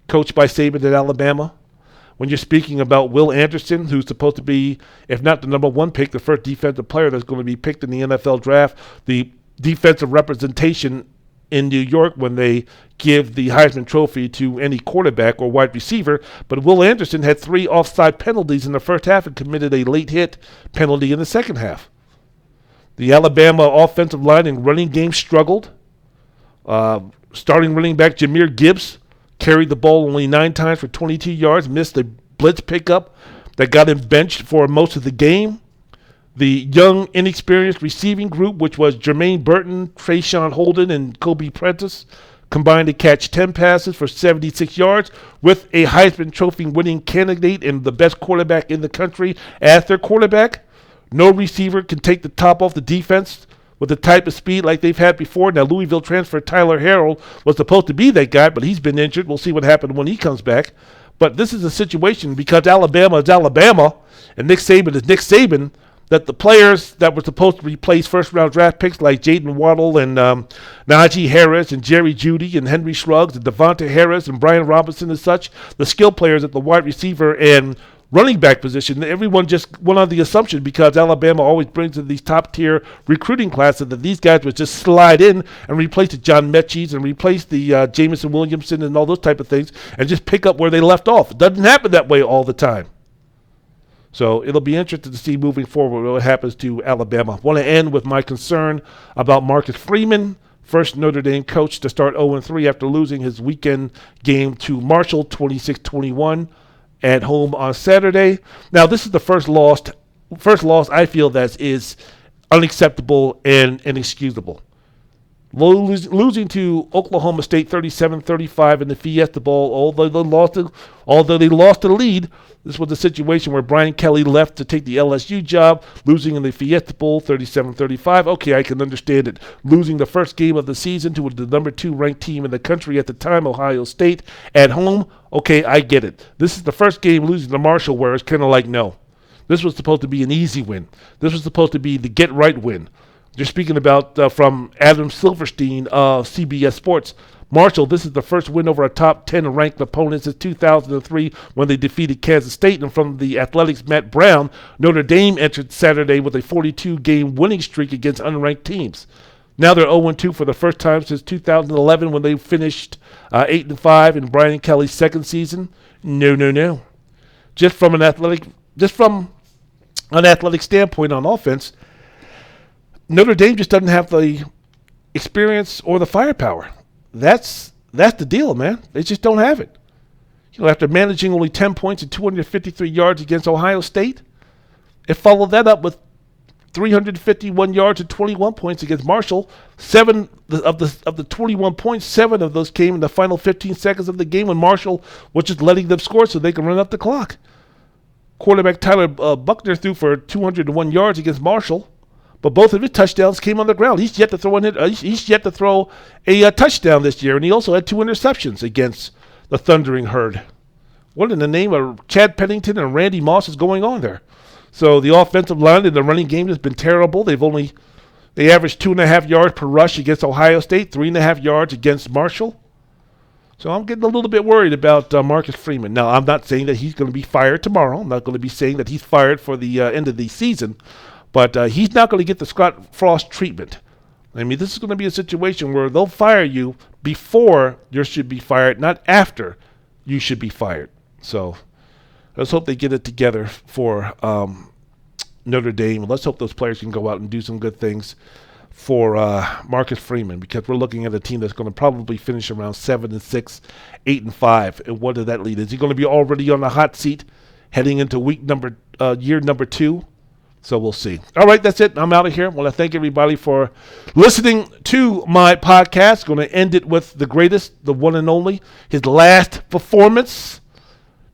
[SPEAKER 1] coached by Saban at Alabama. When you're speaking about Will Anderson, who's supposed to be, if not the number 1 pick, the first defensive player that's going to be picked in the NFL draft, the defensive representation in New York when they give the Heisman Trophy to any quarterback or wide receiver. But Will Anderson had 3 offside penalties in the first half and committed a late hit penalty in the second half. The Alabama offensive line and running game struggled. Starting running back Jahmyr Gibbs carried the ball only 9 times for 22 yards, missed a blitz pickup that got him benched for most of the game. The young, inexperienced receiving group, which was Jermaine Burton, Trayshawn Holden, and Kobe Prentice, combined to catch 10 passes for 76 yards with a Heisman Trophy winning candidate and the best quarterback in the country as their quarterback. No receiver can take the top off the defense with the type of speed like they've had before. Now, Louisville transfer Tyler Harrell was supposed to be that guy, but he's been injured. We'll see what happens when he comes back. But this is a situation, because Alabama is Alabama and Nick Saban is Nick Saban, that the players that were supposed to replace first-round draft picks like Jaden Waddle and Najee Harris and Jerry Jeudy and Henry Scruggs and Devontae Harris and Brian Robinson and such, the skill players at the wide receiver and running back position, everyone just went on the assumption, because Alabama always brings in these top-tier recruiting classes, that these guys would just slide in and replace the John Mechie's and replace the Jamison Williamson and all those type of things and just pick up where they left off. It doesn't happen that way all the time. So it'll be interesting to see moving forward what happens to Alabama. I want to end with my concern about Marcus Freeman, first Notre Dame coach to start 0-3 after losing his weekend game to Marshall 26-21 at home on Saturday. Now, this is the first loss I feel that is unacceptable and inexcusable. Losing to Oklahoma State 37-35 in the Fiesta Bowl, although they lost the lead, this was a situation where Brian Kelly left to take the LSU job, losing in the Fiesta Bowl 37-35. Okay, I can understand it. Losing the first game of the season to the number 2 ranked team in the country at the time, Ohio State, at home. Okay, I get it. This is the first game losing to Marshall where it's kind of like, no. This was supposed to be an easy win. This was supposed to be the get-right win. You're speaking about from Adam Silverstein of CBS Sports. Marshall, this is the first win over a top 10 ranked opponent since 2003 when they defeated Kansas State. And from the Athletics' Matt Brown, Notre Dame entered Saturday with a 42-game winning streak against unranked teams. Now they're 0-2 for the first time since 2011 when they finished 8-5 in Brian Kelly's second season. No. Just from an athletic standpoint on offense, Notre Dame just doesn't have the experience or the firepower. That's the deal, man. They just don't have it. After managing only 10 points and 253 yards against Ohio State, it followed that up with 351 yards and 21 points against Marshall. Seven of the 21 points, 7 of those came in the final 15 seconds of the game when Marshall was just letting them score so they can run up the clock. Quarterback Tyler Buckner threw for 201 yards against Marshall, but both of his touchdowns came on the ground. He's yet to throw a touchdown this year, and he also had 2 interceptions against the Thundering Herd. What in the name of Chad Pennington and Randy Moss is going on there? So the offensive line and the running game has been terrible. They averaged 2.5 yards per rush against Ohio State, 3.5 yards against Marshall. So I'm getting a little bit worried about Marcus Freeman. Now, I'm not saying that he's going to be fired tomorrow. I'm not going to be saying that he's fired for the end of the season. But he's not going to get the Scott Frost treatment. I mean, this is going to be a situation where they'll fire you before you should be fired, not after you should be fired. So let's hope they get it together for Notre Dame. Let's hope those players can go out and do some good things for Marcus Freeman, because we're looking at a team that's going to probably finish around 7-6, 8-5. And what does that lead? Is he going to be already on the hot seat heading into year number 2? So we'll see. All right, that's it. I'm out of here. I want to thank everybody for listening to my podcast. Going to end it with the greatest, the one and only, his last performance,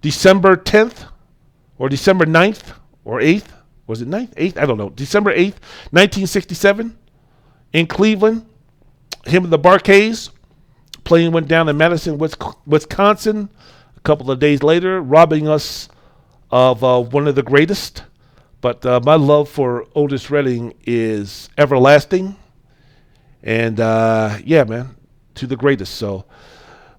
[SPEAKER 1] December 10th or December 9th or 8th. Was it 9th? 8th? I don't know. December 8th, 1967 in Cleveland. Him and the Barkays. Plane went down in Madison, Wisconsin a couple of days later, robbing us of one of the greatest. But my love for Otis Redding is everlasting. And, yeah, man, to the greatest. So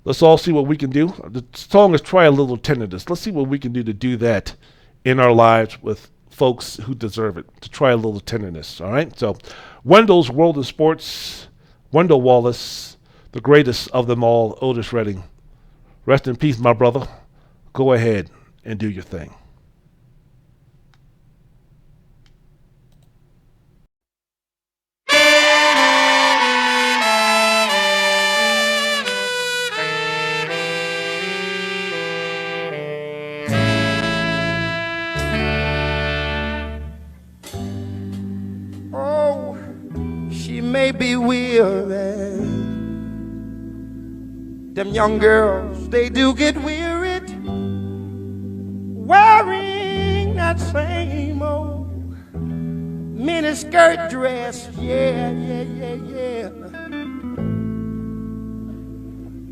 [SPEAKER 1] let's all see what we can do. The song is Try a Little Tenderness. Let's see what we can do to do that in our lives with folks who deserve it, to try a little tenderness. All right? So Wendell's World of Sports, Wendell Wallace, the greatest of them all, Otis Redding. Rest in peace, my brother. Go ahead and do your thing.
[SPEAKER 2] May be weary. Them young girls, they do get wearied wearing that same old miniskirt dress. Yeah.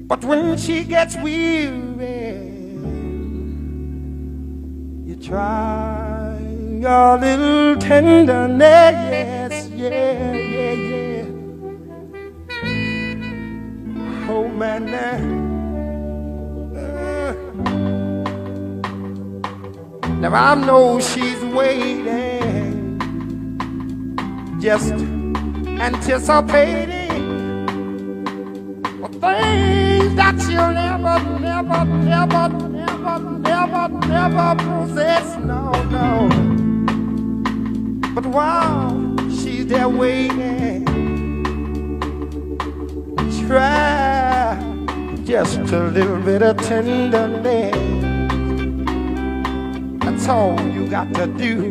[SPEAKER 2] But when she gets weary, you try a little tenderness. Yeah. Oh man, now I know she's waiting, just anticipating for things that she'll never possess. No. But while she's there waiting, try just a little bit of tenderness. That's all you got to do.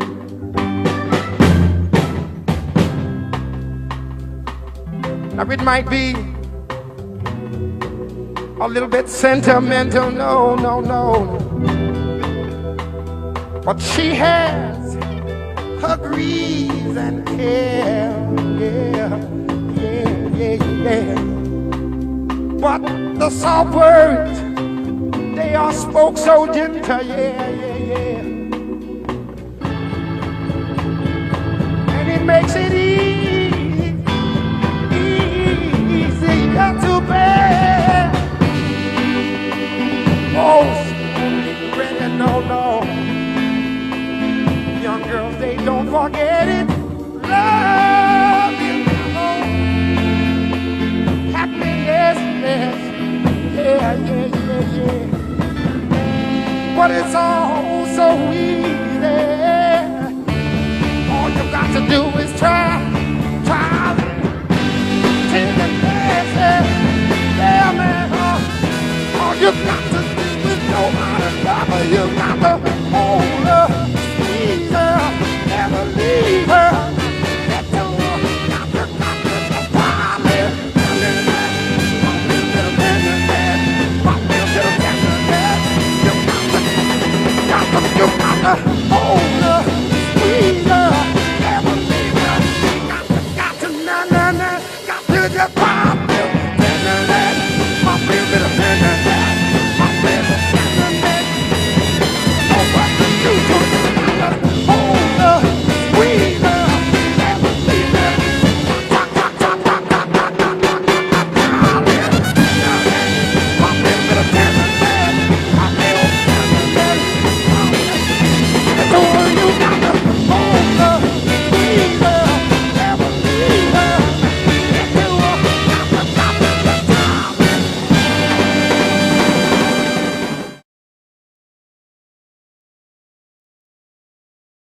[SPEAKER 2] Now it might be a little bit sentimental, no. But she has her grease and care, yeah. But the soft words, they are spoke so gentle, yeah. And it makes it easy to bear. Oh, really, no. Young girls, they don't forget it. Love you, but it's all so easy. All you got to do